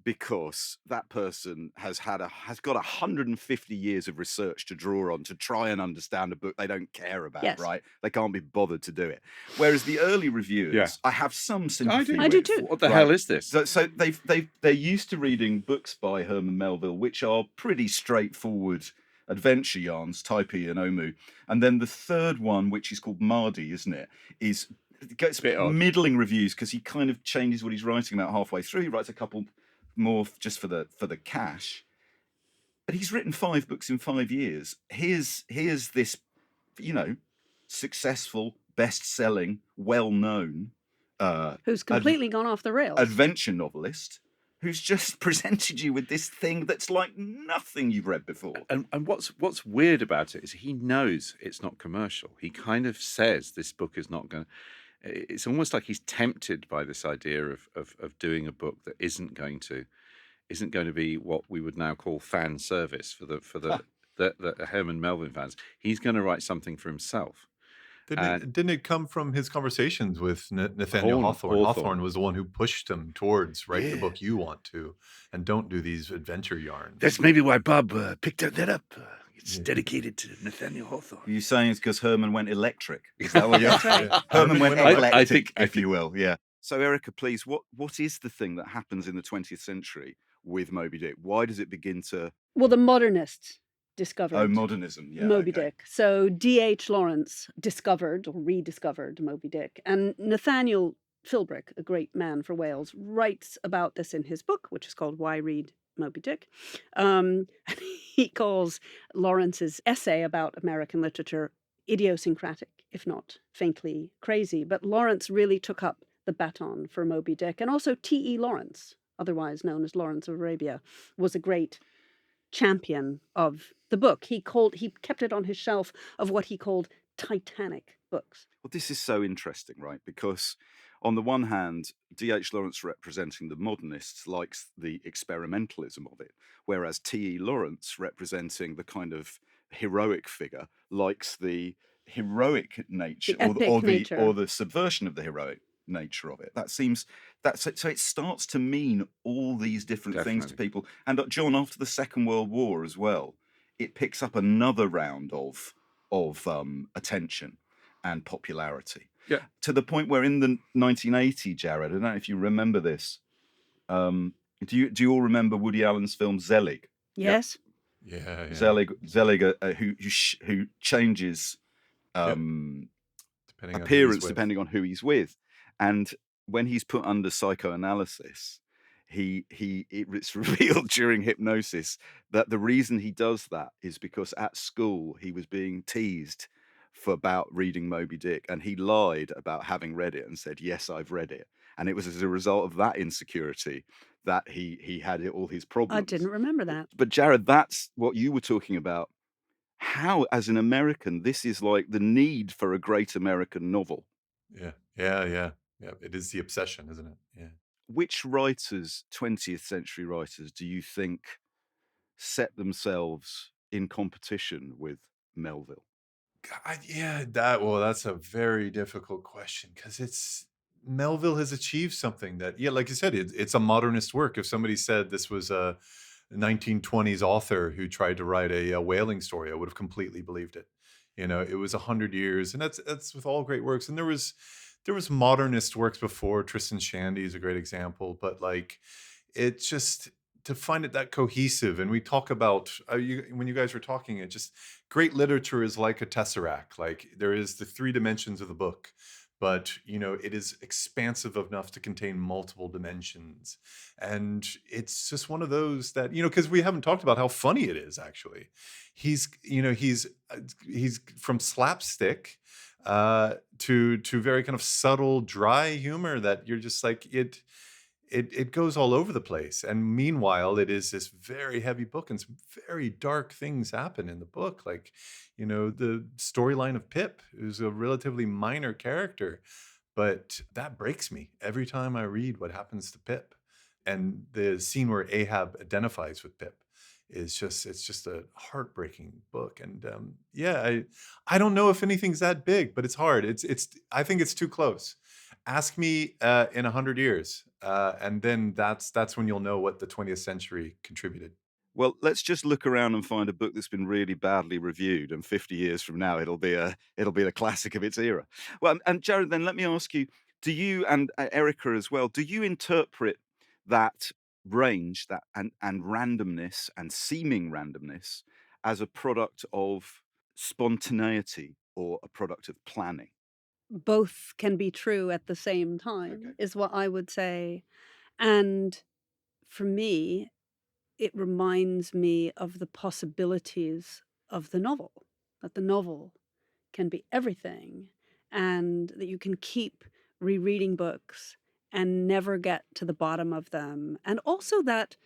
because that person has got 150 years of research to draw on to try and understand a book they don't care about, Yes. right? They can't be bothered to do it. Whereas the early reviewers, I have some sympathy with. I do too. What the hell is this? So they're used to reading books by Herman Melville, which are pretty straightforward adventure yarns, Taipei and Omu. And then the third one, which is called Mardi, isn't it? It gets middling reviews because he kind of changes what he's writing about halfway through. He writes a couple more just for the cash. But he's written 5 books in 5 years. Here's this, you know, successful, best-selling, well-known who's completely gone off the rails. Adventure novelist who's just presented you with this thing that's like nothing you've read before. And what's weird about it is he knows it's not commercial. He kind of says this book is not going to... It's almost like he's tempted by this idea of doing a book that isn't going to be what we would now call fan service for the Herman Melville fans. He's going to write something for himself. Didn't it come from his conversations with Nathaniel Hawthorne? Hawthorne was the one who pushed him towards write the book you want to, and don't do these adventure yarns. That's maybe why Bob picked that up. It's dedicated to Nathaniel Hawthorne. Are you saying it's because Herman went electric? Is that what you're saying? Herman went electric, if you will. Yeah. So, Erica, please, what is the thing that happens in the 20th century with Moby-Dick? Why does it begin to... Well, the modernists discovered modernism. Yeah, Moby-Dick. So D.H. Lawrence discovered or rediscovered Moby-Dick. And Nathaniel Philbrick, a great man for Wales, writes about this in his book, which is called Why Read Moby-Dick. He calls Lawrence's essay about American literature idiosyncratic, if not faintly crazy. But Lawrence really took up the baton for Moby-Dick. And also T.E. Lawrence, otherwise known as Lawrence of Arabia, was a great champion of the book. He kept it on his shelf of what he called Titanic books. Well, this is so interesting, right? Because on the one hand, D.H. Lawrence, representing the modernists, likes the experimentalism of it, whereas T.E. Lawrence, representing the kind of heroic figure, likes the heroic nature, or the subversion of the heroic nature of it. So it starts to mean all these different things to people. And John, after the Second World War as well, it picks up another round of attention and popularity. Yeah. To the point where in the 1980, Jared, I don't know if you remember this. Do you all remember Woody Allen's film Zelig? Yes. Yeah. Zelig, who changes appearance depending on who he's with, and when he's put under psychoanalysis, it's revealed during hypnosis that the reason he does that is because at school he was being teased about reading Moby-Dick, and he lied about having read it and said, yes, I've read it. And it was as a result of that insecurity that he had all his problems. I didn't remember that. But Jared, that's what you were talking about. How, as an American, this is like the need for a great American novel. Yeah. It is the obsession, isn't it? Yeah. Which writers, 20th century writers, do you think set themselves in competition with Melville? That's a very difficult question, because Melville has achieved something that, like you said, it's a modernist work. If somebody said this was a 1920s author who tried to write a whaling story, I would have completely believed it. It was 100 years, and that's with all great works. And there was modernist works before. Tristan Shandy is a great example, but it's just to find it that cohesive. And we talk about when you guys were talking, it just great literature is like a tesseract. Like there is the 3 dimensions of the book, but it is expansive enough to contain multiple dimensions. And it's just one of those that, because we haven't talked about how funny it is. Actually, he's from slapstick to very kind of subtle, dry humor that you're just like, it goes all over the place. And meanwhile, it is this very heavy book, and some very dark things happen in the book. Like, the storyline of Pip, who's a relatively minor character, but that breaks me every time I read what happens to Pip. And the scene where Ahab identifies with Pip it's just a heartbreaking book. And I don't know if anything's that big, but it's hard. I think it's too close. Ask me in 100 years, and then that's when you'll know what the 20th century contributed. Well, let's just look around and find a book that's been really badly reviewed, and 50 years from now it'll be a classic of its era. Well, and Jared, then let me ask you: do you, and Erica as well, do you interpret that range, that and randomness and seeming randomness as a product of spontaneity or a product of planning? Both can be true at the same time, is what I would say. And for me, it reminds me of the possibilities of the novel, that the novel can be everything, and that you can keep rereading books and never get to the bottom of them. And also that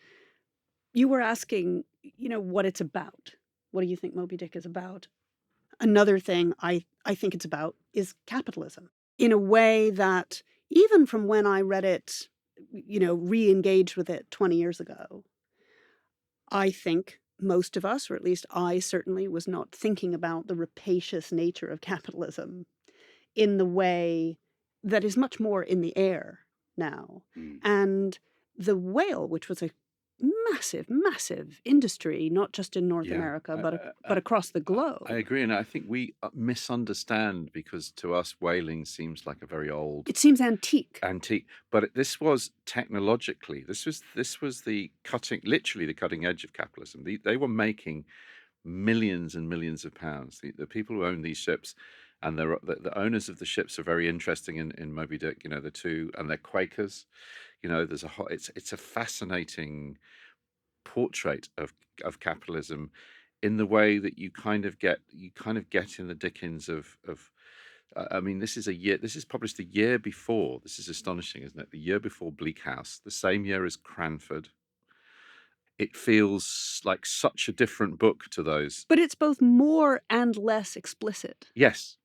you were asking, what it's about. What do you think Moby-Dick is about? Another thing I think it's about is capitalism, in a way that even from when I read it, re-engaged with it 20 years ago, I think most of us, or at least I certainly, was not thinking about the rapacious nature of capitalism in the way that is much more in the air now. And The Whale, which was a massive industry, not just in North Yeah. America, but across the globe. I agree, and I think we misunderstand because to us whaling seems like a very old. It seems antique. But this was technologically. This was literally the cutting edge of capitalism. They were making millions and millions of pounds. The people who own these ships, and the owners of the ships are very interesting in Moby-Dick. You know, the two, and they're Quakers. You know, it's a fascinating portrait of capitalism in the way that you kind of get in the Dickens of I mean, this is published the year before. This is astonishing, isn't it? The year before Bleak House, the same year as Cranford. It feels like such a different book to those. But it's both more and less explicit. Yes.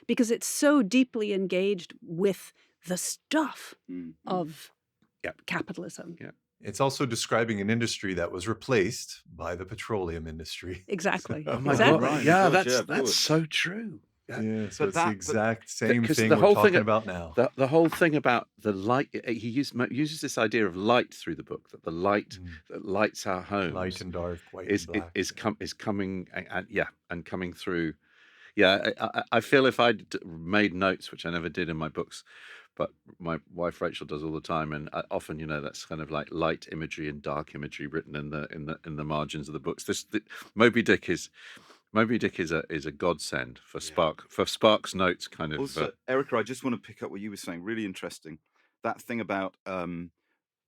Because it's so deeply engaged with the stuff of capitalism. Yeah. It's also describing an industry that was replaced by the petroleum industry. Exactly. Oh my exactly. God. Right, Yeah, of course, that's so true. Yeah, so it's But the exact same because thing the we're whole talking thing about now. The whole thing about the light, he uses this idea of light through the book, that the light that lights our homes, Light and dark, white is and black. is coming and coming through. Yeah, I feel if I'd made notes, which I never did in my books, but my wife Rachel does all the time, and often, you know, that's kind of like light imagery and dark imagery written in the margins of the books. Moby-Dick is a godsend for Spark's notes, kind of. Also, Erica, I just want to pick up what you were saying. Really interesting. That thing about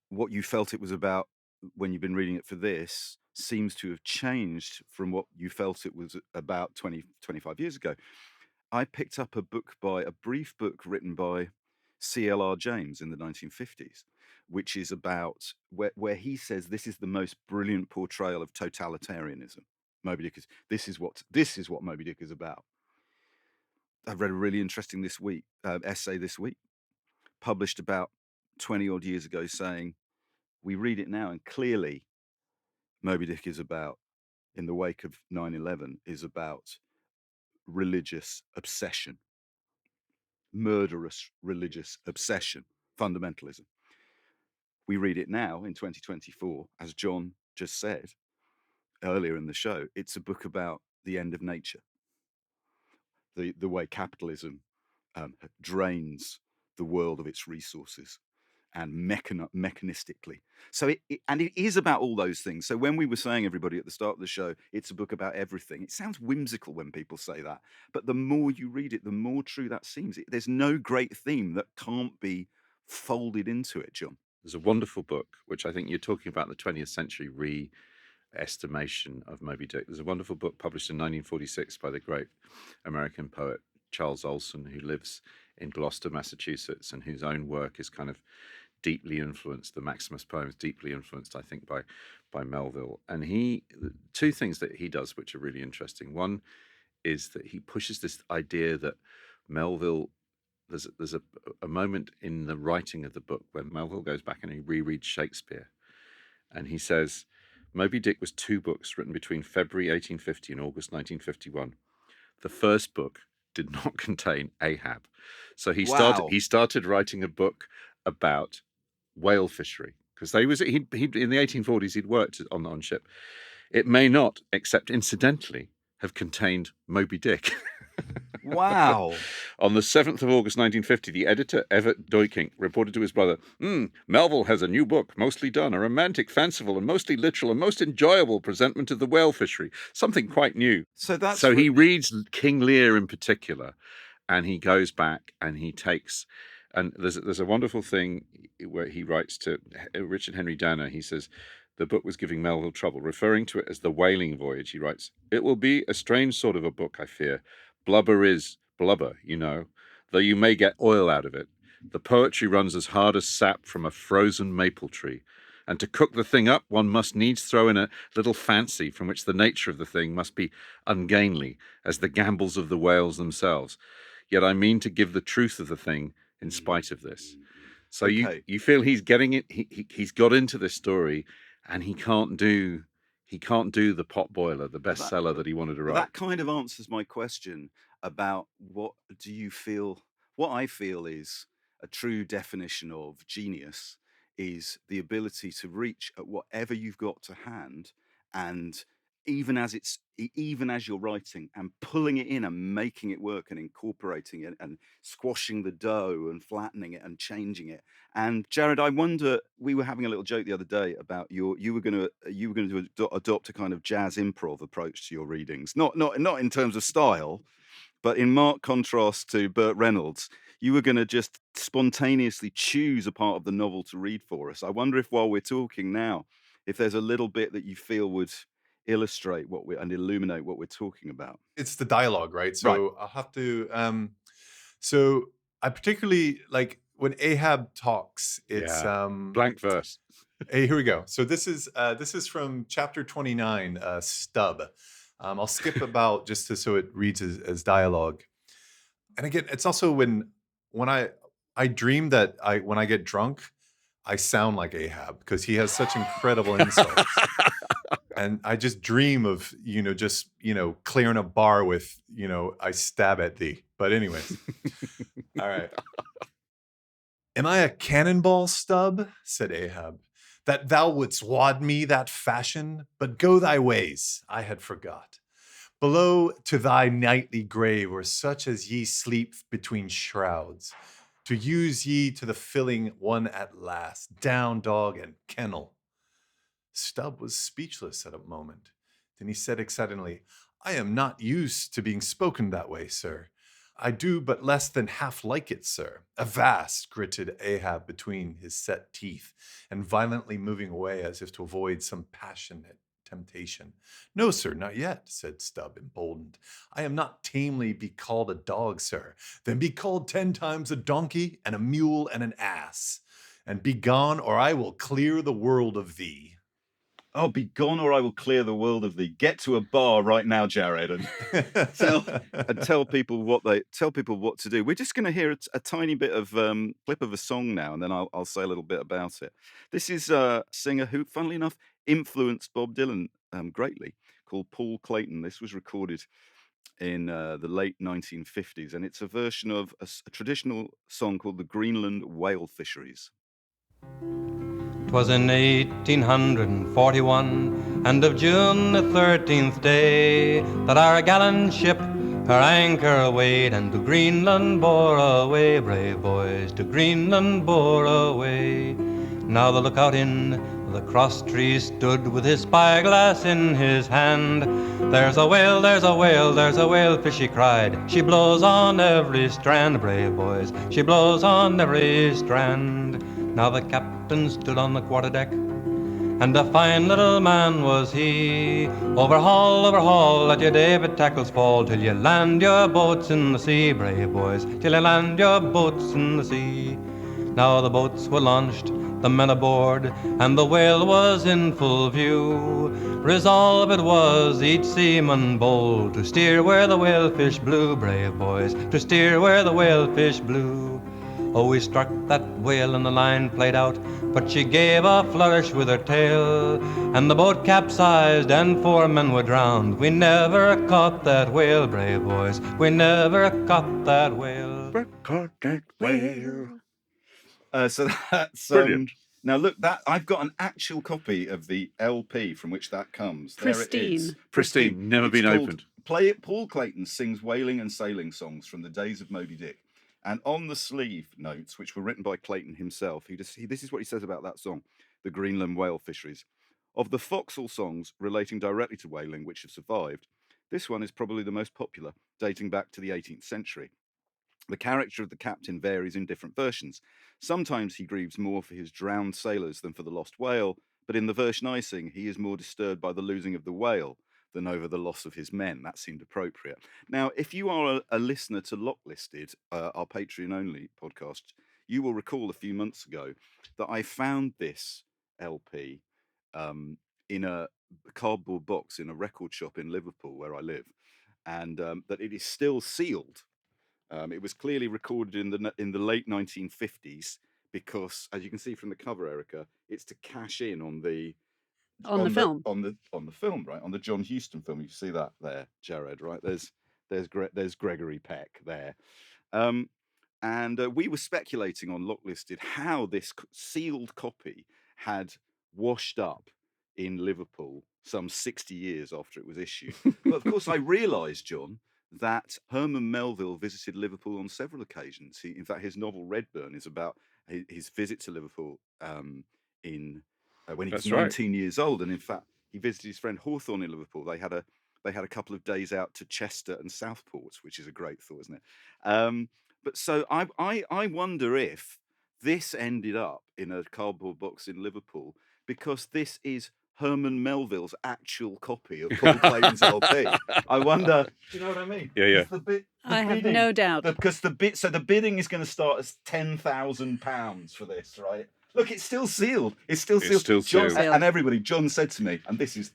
what you felt it was about when you've been reading it for this seems to have changed from what you felt it was about 25 years ago. I picked up a brief book written by C.L.R. James in the 1950s, which is about where he says this is the most brilliant portrayal of totalitarianism. Moby-Dick this is what Moby-Dick is about. I've read a really interesting essay this week, published about 20 odd years ago, saying we read it now and clearly Moby-Dick is about, in the wake of 9/11, is about religious obsession, murderous religious obsession, fundamentalism. We read it now in 2024, as John just said earlier in the show, it's a book about the end of nature, the way capitalism drains the world of its resources and mechanistically. So it is about all those things. So when we were saying, everybody, at the start of the show, it's a book about everything, it sounds whimsical when people say that, but the more you read it, the more true that seems. There's no great theme that can't be folded into it, John. There's a wonderful book, which I think you're talking about, the 20th century re-estimation of Moby-Dick. There's a wonderful book published in 1946 by the great American poet Charles Olson, who lives in Gloucester, Massachusetts, and whose own work is kind of deeply influenced, the Maximus poems deeply influenced, I think, by Melville. And two things that he does which are really interesting. One is that he pushes this idea that Melville, there's a moment in the writing of the book where Melville goes back and he rereads Shakespeare, and he says Moby-Dick was two books written between February 1850 and August 1951. The first book did not contain Ahab, so he started writing a book about whale fishery, because he in the 1840s he'd worked on ship. It may not, except incidentally, have contained Moby-Dick. Wow. On the 7th of August 1950, the editor, Everett Doykink, reported to his brother, Melville has a new book, mostly done, a romantic, fanciful, and mostly literal and most enjoyable presentment of the whale fishery. Something quite new. So he reads King Lear in particular, and he goes back and he takes... And there's a wonderful thing where he writes to Richard Henry Danner. He says, the book was giving Melville trouble. Referring to it as the whaling voyage, he writes, it will be a strange sort of a book, I fear. Blubber is blubber, you know, though you may get oil out of it. The poetry runs as hard as sap from a frozen maple tree. And to cook the thing up, one must needs throw in a little fancy from which the nature of the thing must be ungainly, as the gambols of the whales themselves. Yet I mean to give the truth of the thing in spite of this. So you feel he's getting it. He's got into this story, and he can't do the potboiler, the bestseller that he wanted to write. That kind of answers my question about what do you feel. What I feel is a true definition of genius is the ability to reach at whatever you've got to hand, and even as you're writing and pulling it in and making it work and incorporating it and squashing the dough and flattening it and changing it. And Jared, I wonder, we were having a little joke the other day about you were going to adopt a kind of jazz improv approach to your readings, not in terms of style, but in marked contrast to Burt Reynolds. You were going to just spontaneously choose a part of the novel to read for us. I wonder if, while we're talking now, if there's a little bit that you feel would illustrate and illuminate what we're talking about. It's the dialogue, right? So Right. I'll have to. So I particularly like when Ahab talks. It's blank verse. Hey, here we go. So this is from chapter 29, Stub. I'll skip about just so it reads as dialogue. And again, it's also when I dream that when I get drunk, I sound like Ahab because he has such incredible insults. And I just dream of, just, clearing a bar with, I stab at thee. But anyways. All right. Am I a cannonball, Stub? Said Ahab, that thou wouldst wad me that fashion? But go thy ways, I had forgot. Below to thy nightly grave, or such as ye sleep between shrouds, to use ye to the filling one at last, down dog and kennel. Stub was speechless at a moment. Then he said excitedly, I am not used to being spoken that way, sir. I do but less than half like it, sir. Avast, gritted Ahab between his set teeth, and violently moving away as if to avoid some passionate temptation. No, sir, not yet, said Stub, emboldened. I am not tamely be called a dog, sir. Then be called 10 times a donkey and a mule and an ass. And be gone, or I will clear the world of thee. Oh, be gone, or I will clear the world of thee. Get to a bar right now, Jared, and tell people what to do. We're just going to hear a tiny bit of clip of a song now, and then I'll say a little bit about it. This is a singer who, funnily enough, influenced Bob Dylan greatly, called Paul Clayton. This was recorded in the late 1950s, and it's a version of a traditional song called the Greenland Whale Fisheries. 'Twas in 1841, and of June the 13th day, that our gallant ship her anchor weighed, and to Greenland bore away, brave boys, to Greenland bore away. Now the lookout in the cross tree stood, with his spyglass in his hand. There's a whale, there's a whale, there's a whalefish, he cried. She blows on every strand, brave boys, she blows on every strand. Now the captain stood on the quarterdeck, and a fine little man was he. Overhaul, let your davit tackles fall, till you land your boats in the sea, brave boys, till you land your boats in the sea. Now the boats were launched, the men aboard, and the whale was in full view. Resolve it was, each seaman bold, to steer where the whalefish blew, brave boys, to steer where the whalefish blew. Oh, we struck that whale and the line played out, but she gave a flourish with her tail, and the boat capsized and 4 men were drowned. We never caught that whale, brave boys, we never caught that whale. Caught that whale. So that's brilliant. Now look, that I've got an actual copy of the LP from which that comes. Pristine. There it is. Pristine, never been opened. Play It. Paul Clayton sings whaling and sailing songs from the days of Moby-Dick. And on the sleeve notes, which were written by Clayton himself, this is what he says about that song, the Greenland Whale Fisheries. Of the forecastle songs relating directly to whaling which have survived, this one is probably the most popular, dating back to the 18th century. The character of the captain varies in different versions. Sometimes he grieves more for his drowned sailors than for the lost whale, but in the version I sing, he is more disturbed by the losing of the whale than over the loss of his men. That seemed appropriate. Now, if you are a listener to Locklisted, our Patreon-only podcast, you will recall a few months ago that I found this LP in a cardboard box in a record shop in Liverpool, where I live, and that it is still sealed. It was clearly recorded in the late 1950s because, as you can see from the cover, Erica, it's to cash in on the film, right? On the John Huston film. You see that there, Jared, right? There's Gregory Peck there. And we were speculating on Locklisted how this sealed copy had washed up in Liverpool some 60 years after it was issued. But of course, I realised, John, that Herman Melville visited Liverpool on several occasions. In fact, his novel Redburn is about his visit to Liverpool when he was 19 years old. And in fact, he visited his friend Hawthorne in Liverpool. They had a couple of days out to Chester and Southport, which is a great thought, isn't it? But so I wonder if this ended up in a cardboard box in Liverpool because this is Herman Melville's actual copy of Paul Clayton's LP. I wonder, do you know what I mean? Yeah. I have no doubt. Because the bidding is going to start as £10,000 for this, right? Look, it's still sealed. It's still sealed. John, and everybody, John said to me, and this is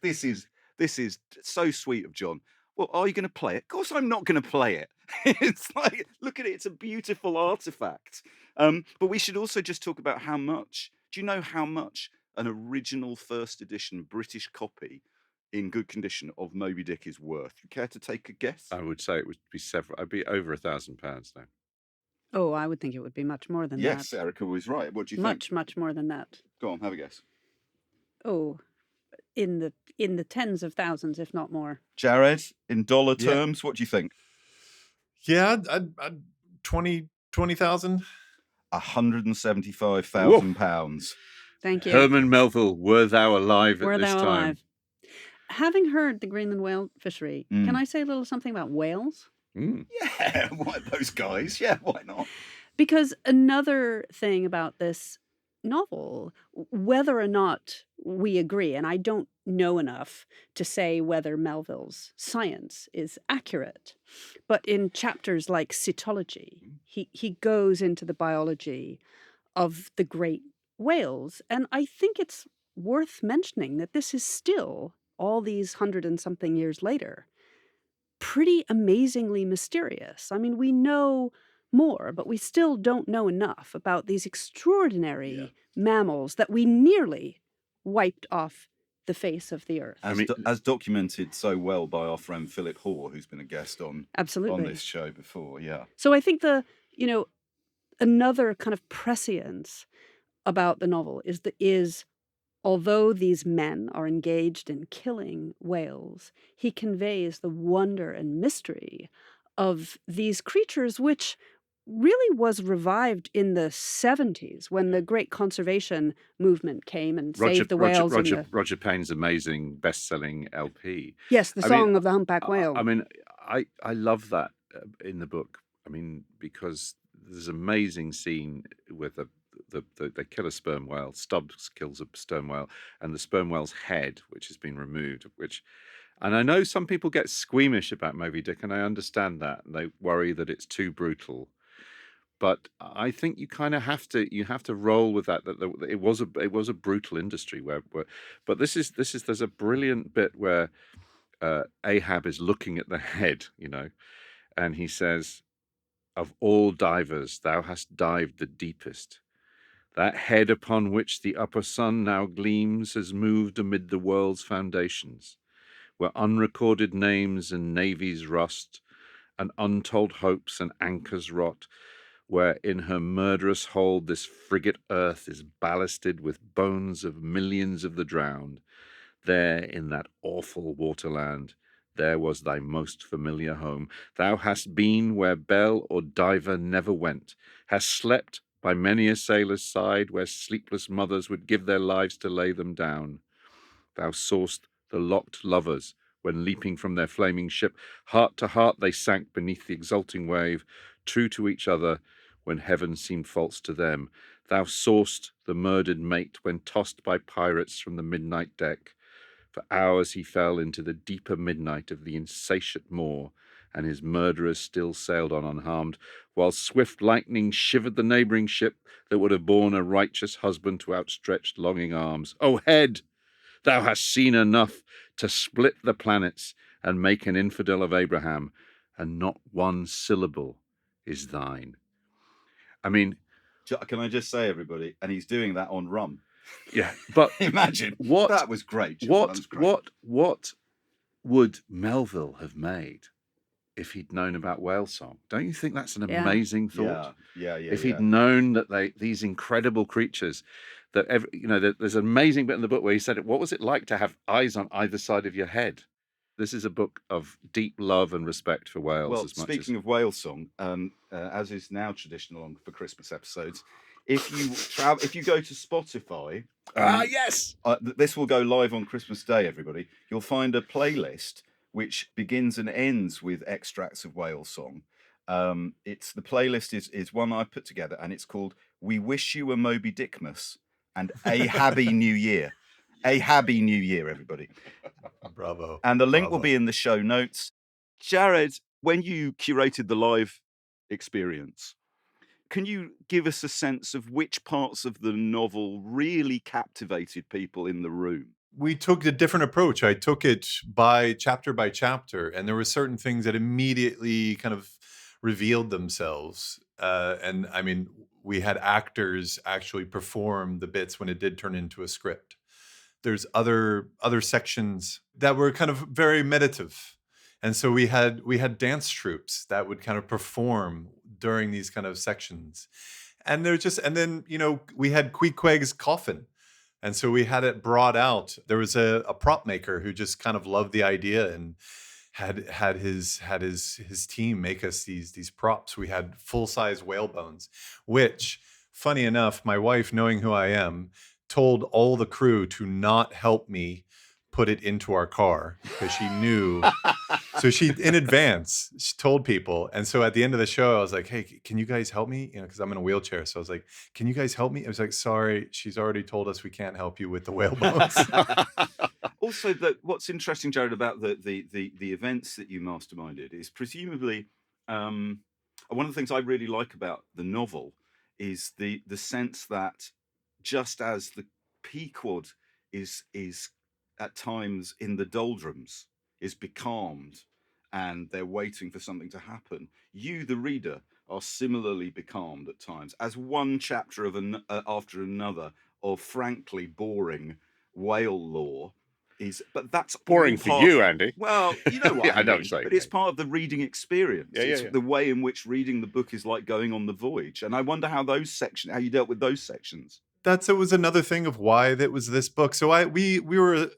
so sweet of John. Well, are you going to play it? Of course, I'm not going to play it. It's like, look at it. It's a beautiful artifact. But we should also just talk about how much. Do you know how much an original first edition British copy in good condition of Moby-Dick is worth? You care to take a guess? I would say it would be I'd be over £1,000 now. Oh, I would think it would be much more than that. Yes, Erica was right. What do you think? Much more than that. Go on, have a guess. Oh, in the tens of thousands, if not more. Jared, in dollar terms, what do you think? Yeah, I'd 20,000. £175,000. Thank you. Herman Melville, were thou alive Were at this thou time? alive. Having heard the Greenland whale fishery, can I say a little something about whales? Yeah, why those guys? Yeah, why not? Because another thing about this novel, whether or not we agree, and I don't know enough to say whether Melville's science is accurate, but in chapters like Cetology, he goes into the biology of the great whales. And I think it's worth mentioning that this is still, all these 100 and something years later, pretty amazingly mysterious. I mean, we know more, but we still don't know enough about these extraordinary mammals that we nearly wiped off the face of the earth. As documented so well by our friend Philip Hoare, who's been a guest on this show before. Yeah. So I think another kind of prescience about the novel is although these men are engaged in killing whales, he conveys the wonder and mystery of these creatures, which really was revived in the 70s when the great conservation movement came and saved the whales. Roger Payne's amazing best-selling LP. Yes, the Song of the Humpback Whale. I mean, I love that in the book. I mean, because there's an amazing scene with they kill a sperm whale. Stubbs kills a sperm whale, and the sperm whale's head, which has been removed, and I know some people get squeamish about Moby-Dick, and I understand that, and they worry that it's too brutal. But I think you kind of have to roll with that. That it was a brutal industry but there's a brilliant bit where Ahab is looking at the head, and he says, "Of all divers, thou hast dived the deepest. That head upon which the upper sun now gleams has moved amid the world's foundations, where unrecorded names and navies rust, and untold hopes and anchors rot, where in her murderous hold this frigate earth is ballasted with bones of millions of the drowned. There in that awful waterland, there was thy most familiar home. Thou hast been where bell or diver never went, hast slept by many a sailor's side, where sleepless mothers would give their lives to lay them down. Thou saw'st the locked lovers, when leaping from their flaming ship, heart to heart they sank beneath the exulting wave, true to each other, when heaven seemed false to them. Thou saw'st the murdered mate, when tossed by pirates from the midnight deck. For hours he fell into the deeper midnight of the insatiate moor, and his murderers still sailed on unharmed, while swift lightning shivered the neighbouring ship that would have borne a righteous husband to outstretched longing arms. O head, thou hast seen enough to split the planets and make an infidel of Abraham, and not one syllable is thine." I mean, can I just say, everybody, and he's doing that on rum. Yeah, but imagine that was great. What would Melville have made if he'd known about whale song. Don't you think that's an Yeah. amazing thought? Yeah. If he'd known that these incredible creatures, there's an amazing bit in the book where he said, what was it like to have eyes on either side of your head? This is a book of deep love and respect for whales. Well, as much speaking of whale song, as is now traditional for Christmas episodes, if you go to Spotify, yes, this will go live on Christmas Day. Everybody, you'll find a playlist which begins and ends with extracts of whale song. The playlist is one I put together, and it's called "We Wish You a Moby-Dickmas" and "A Happy New Year." A Happy New Year, everybody. Bravo. And the link will be in the show notes. Jared, when you curated the live experience, can you give us a sense of which parts of the novel really captivated people in the room? We took a different approach. I took it by chapter, and there were certain things that immediately kind of revealed themselves. And I mean, we had actors actually perform the bits when it did turn into a script. There's other sections that were kind of very meditative. And so we had dance troupes that would kind of perform during these kind of sections. And then, we had Queequeg's coffin. And so we had it brought out. There was a prop maker who just kind of loved the idea and had his team make us these props. We had full-size whale bones, which, funny enough, my wife, knowing who I am, told all the crew to not help me put it into our car because she knew. So in advance, she told people. And so at the end of the show, I was like, hey, can you guys help me? Because I'm in a wheelchair. So I was like, can you guys help me? I was like, sorry, she's already told us we can't help you with the whale bones. Also, what's interesting, Jared, about the events that you masterminded is presumably one of the things I really like about the novel is the sense that just as the Pequod is at times in the doldrums, is becalmed, and they're waiting for something to happen, you, the reader, are similarly becalmed at times, as one chapter after another of frankly boring whale lore is. But that's boring for you, Andy. Well, you know what Yeah, I I know what mean. you're saying. But it's part of the reading experience. Yeah, It's yeah. the way in which reading the book is like going on the voyage. And I wonder how you dealt with those sections. It was another thing of why that was this book. So we were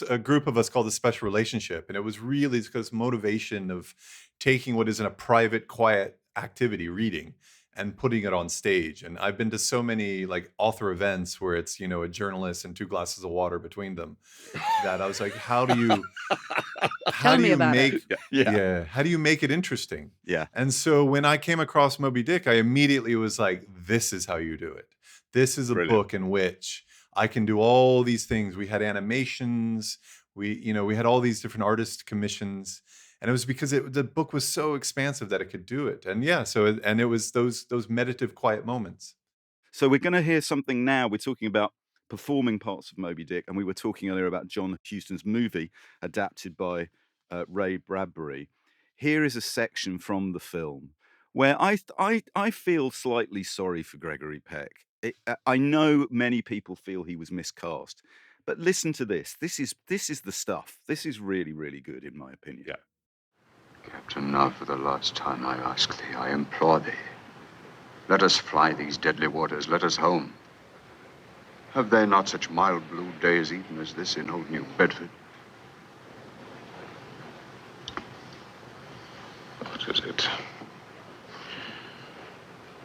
a group of us called the Special Relationship, and it was really this motivation of taking what is in a private, quiet activity, reading, and putting it on stage. And I've been to so many like author events where it's a journalist and 2 glasses of water between them, that I was like, how do you how do you make it interesting? Yeah. And so when I came across Moby-Dick, I immediately was like, this is how you do it. This is a book in which I can do all these things. We had animations, we had all these different artist commissions, and it was because the book was so expansive that it could do it. And it was those meditative, quiet moments. So we're going to hear something now. We're talking about performing parts of Moby-Dick, and we were talking earlier about John Huston's movie adapted by Ray Bradbury. Here is a section from the film where I feel slightly sorry for Gregory Peck. I know many people feel he was miscast, but listen to this. This is the stuff. This is really, really good, in my opinion. Yeah. Captain, now for the last time I ask thee, I implore thee, let us fly these deadly waters, let us home. Have they not such mild blue days even as this in old New Bedford? What is it?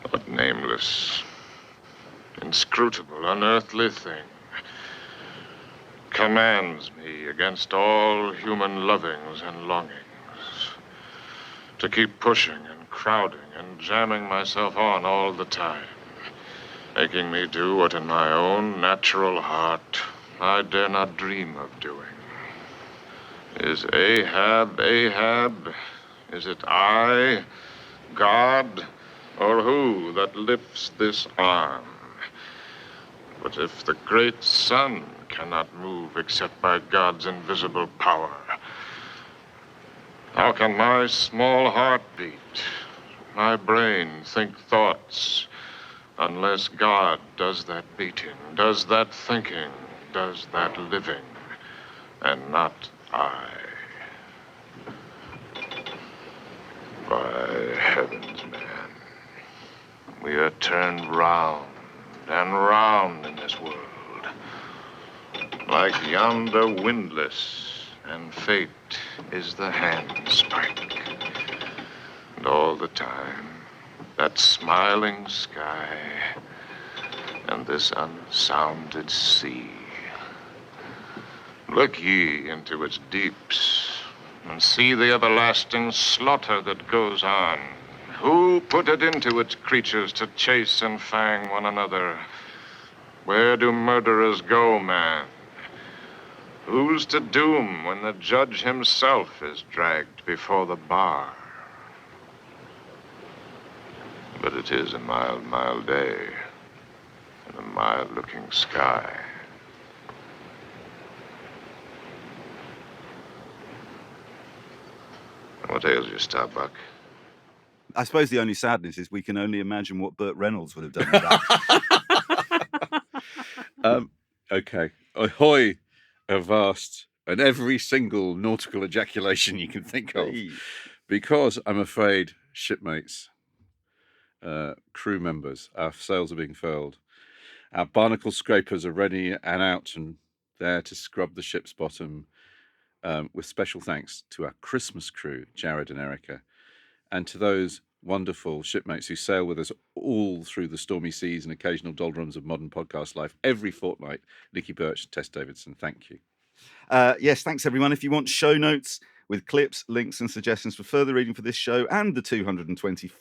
What nameless, inscrutable, unearthly thing commands me against all human lovings and longings to keep pushing and crowding and jamming myself on all the time, making me do what in my own natural heart I dare not dream of doing? Is Ahab Ahab? Is it I, God, or who that lifts this arm? But if the great sun cannot move except by God's invisible power, how can my small heart beat, my brain think thoughts, unless God does that beating, does that thinking, does that living, and not I? By heavens, man, we are turned round and round in this world, like yonder windlass, and fate is the handspike. And all the time, that smiling sky and this unsounded sea. Look ye into its deeps, and see the everlasting slaughter that goes on. Who put it into its creatures to chase and fang one another? Where do murderers go, man? Who's to doom when the judge himself is dragged before the bar? But it is a mild, mild day, and a mild-looking sky. What ails you, Starbuck? I suppose the only sadness is we can only imagine what Burt Reynolds would have done with that. Okay. Ahoy, avast, and every single nautical ejaculation you can think of. Hey. Because I'm afraid, shipmates, crew members, our sails are being furled. Our barnacle scrapers are ready and out and there to scrub the ship's bottom, with special thanks to our Christmas crew, Jared and Erica, and to those wonderful shipmates who sail with us all through the stormy seas and occasional doldrums of modern podcast life every fortnight. Nicky Birch and Tess Davidson, thank you. Yes, thanks everyone. If you want show notes with clips, links and suggestions for further reading for this show and the 225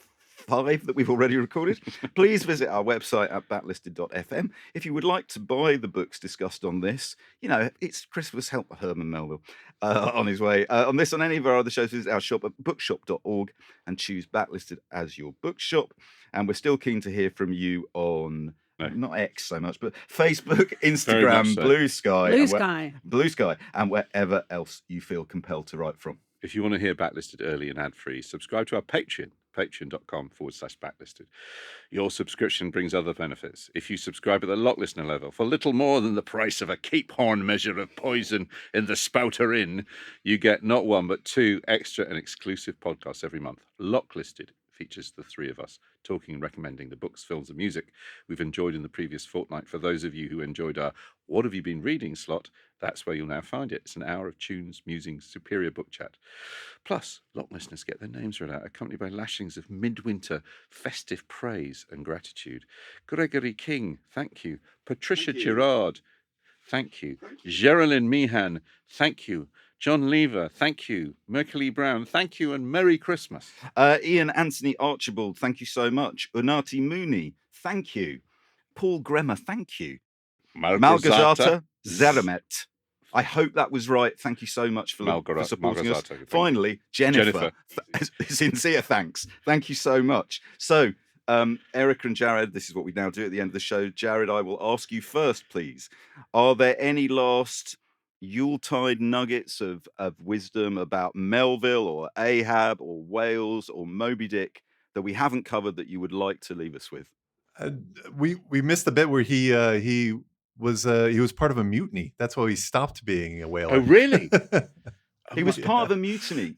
that we've already recorded, please visit our website at backlisted.fm. If you would like to buy the books discussed on this, it's Christmas help Herman Melville on his way. On this, on any of our other shows, visit our shop at bookshop.org and choose Backlisted as your bookshop. And we're still keen to hear from you on not X so much, but Facebook, Instagram, so. Blue Sky, and wherever else you feel compelled to write from. If you want to hear Backlisted early and ad-free, subscribe to our Patreon, patreon.com/backlisted. Your subscription brings other benefits. If you subscribe at the lock listener level, for little more than the price of a Cape Horn measure of poison in the Spouter Inn, you get not one but two extra and exclusive podcasts every month. Lock Listed features the three of us talking and recommending the books, films and music we've enjoyed in the previous fortnight. For those of you who enjoyed our What Have You Been Reading slot, that's where you'll now find it. It's an hour of tunes, musings, superior book chat. Plus, Lock listeners get their names read out, accompanied by lashings of midwinter festive praise and gratitude. Gregory King, thank you. Patricia Girard, thank you. Geraldine Meehan, thank you. John Lever, thank you. Mercury Brown, thank you, and Merry Christmas. Ian Anthony Archibald, thank you so much. Unati Mooney, thank you. Paul Gremmer, thank you. Malgorzata Zeramet. I hope that was right. Thank you so much for supporting us. Finally, Jennifer. Sincere thanks. Thank you so much. So, Erica and Jared, this is what we now do at the end of the show. Jared, I will ask you first, please. Are there any last Yuletide nuggets of wisdom about Melville or Ahab or Wales or Moby-Dick that we haven't covered that you would like to leave us with? We missed the bit where he was part of a mutiny. That's why he stopped being a whaler. Oh, really? He was part of a mutiny.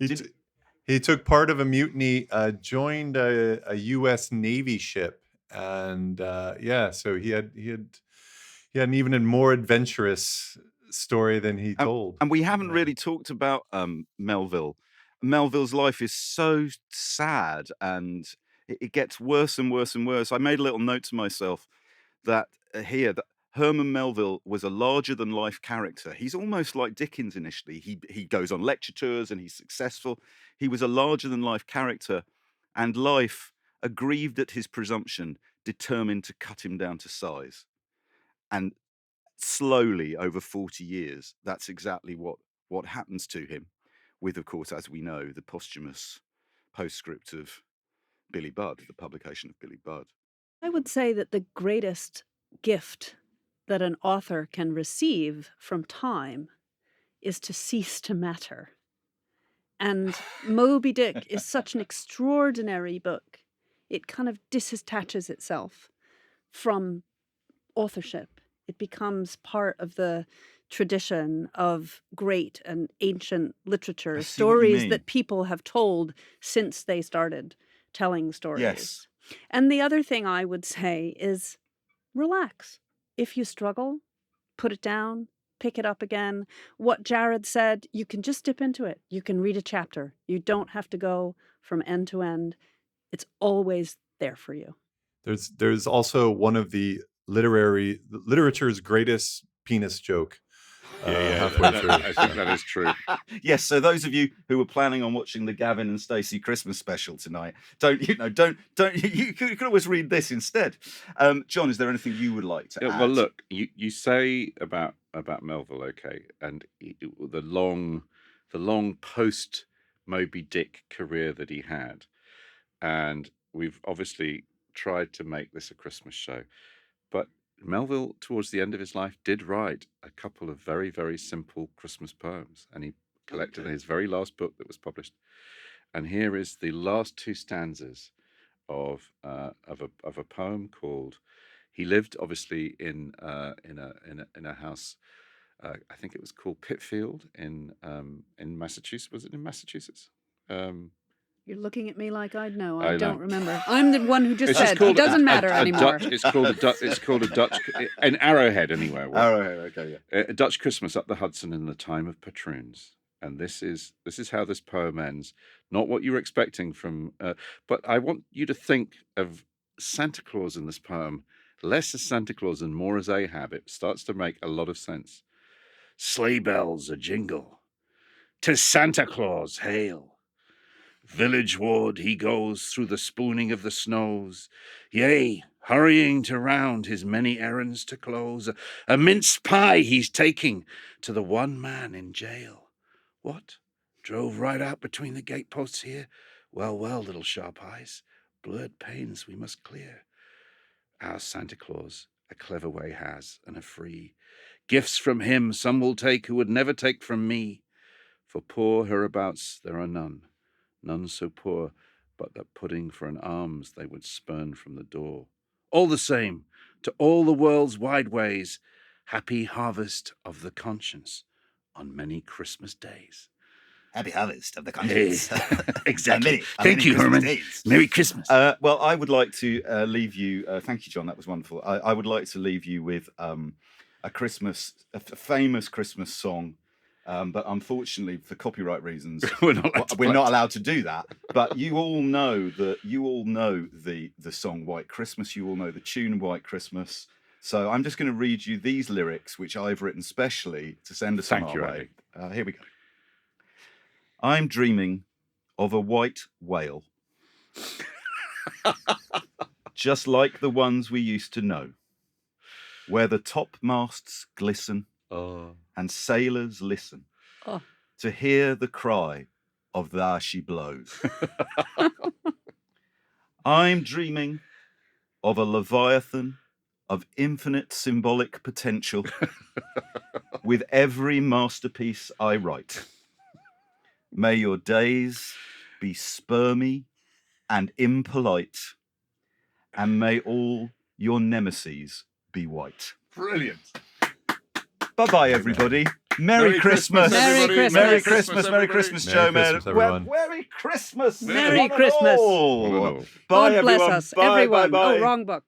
He took part of a mutiny, joined a U.S. Navy ship, and so he had an even more adventurous story than he told. And we haven't really talked about Melville. Melville's life is so sad, and it gets worse and worse and worse. I made a little note to myself that that Herman Melville was a larger-than-life character. He's almost like Dickens initially. He goes on lecture tours and he's successful. He was a larger-than-life character, and life, aggrieved at his presumption, determined to cut him down to size. And slowly, over 40 years, that's exactly what happens to him, with, of course, as we know, the posthumous postscript of Billy Budd, the publication of Billy Budd. I would say that the greatest gift that an author can receive from time is to cease to matter. And Moby-Dick is such an extraordinary book. It kind of disattaches itself from authorship. It becomes part of the tradition of great and ancient literature, I see what you stories mean. that people have told since they started telling stories. Yes. And the other thing I would say is relax. If you struggle, put it down, pick it up again. What Jared said, you can just dip into it. You can read a chapter. You don't have to go from end to end. It's always there for you. There's also one of the literature's greatest penis joke. Halfway through. I think that is true. Yes, so those of you who were planning on watching the Gavin and Stacey Christmas special tonight, don't you could always read this instead. John, is there anything you would like to add? Well, look, you say about Melville, okay, and the long post Moby-Dick career that he had, and we've obviously tried to make this a Christmas show, but Melville, towards the end of his life, did write a couple of very, very simple Christmas poems, and he collected his very last book that was published. And here is the last two stanzas of a poem called. He lived obviously in a house. I think it was called Pitfield in Massachusetts. Was it in Massachusetts? You're looking at me like I'd know. I I know. don't remember. I'm the one who just It's said called it doesn't matter a anymore. It's called a Dutch an Arrowhead anywhere. Arrowhead, okay, yeah. A Dutch Christmas up the Hudson in the time of patroons. And this is how this poem ends. Not what you were expecting from, but I want you to think of Santa Claus in this poem less as Santa Claus and more as Ahab. It starts to make a lot of sense. Sleigh bells a jingle, 'tis Santa Claus, hail. Village ward he goes through the spooning of the snows, yea, hurrying to round his many errands to close. A mince pie he's taking to the one man in jail. What? Drove right out between the gateposts here? Well, little sharp eyes, blurred panes we must clear. Our Santa Claus a clever way has, and a free. Gifts from him some will take who would never take from me. For poor hereabouts there are none so poor, but that pudding for an alms they would spurn from the door. All the same, to all the world's wide ways, happy harvest of the conscience on many Christmas days. Happy harvest of the conscience. Hey, exactly. On Thank many you, Christmas Herman. days. Merry Christmas. Well, I would like to leave you. Thank you, John. That was wonderful. I would like to leave you with a famous Christmas song. But unfortunately, for copyright reasons, we're not allowed to do that. But you all know the song White Christmas. You all know the tune White Christmas. So I'm just going to read you these lyrics, which I've written specially to send us on our way. Here we go. I'm dreaming of a white whale, just like the ones we used to know, where the topmasts glisten. And sailors listen to hear the cry of "There she blows." I'm dreaming of a leviathan of infinite symbolic potential with every masterpiece I write. May your days be spermy and impolite, and may all your nemeses be white. Brilliant. Bye-bye, everybody. Merry Christmas. Merry Christmas. Merry Christmas. Merry Christmas, Joe, man. everyone. Merry Christmas. Merry Christmas. Bye, God bless everyone. us, Bye, everyone. bye, bye. Oh, wrong book.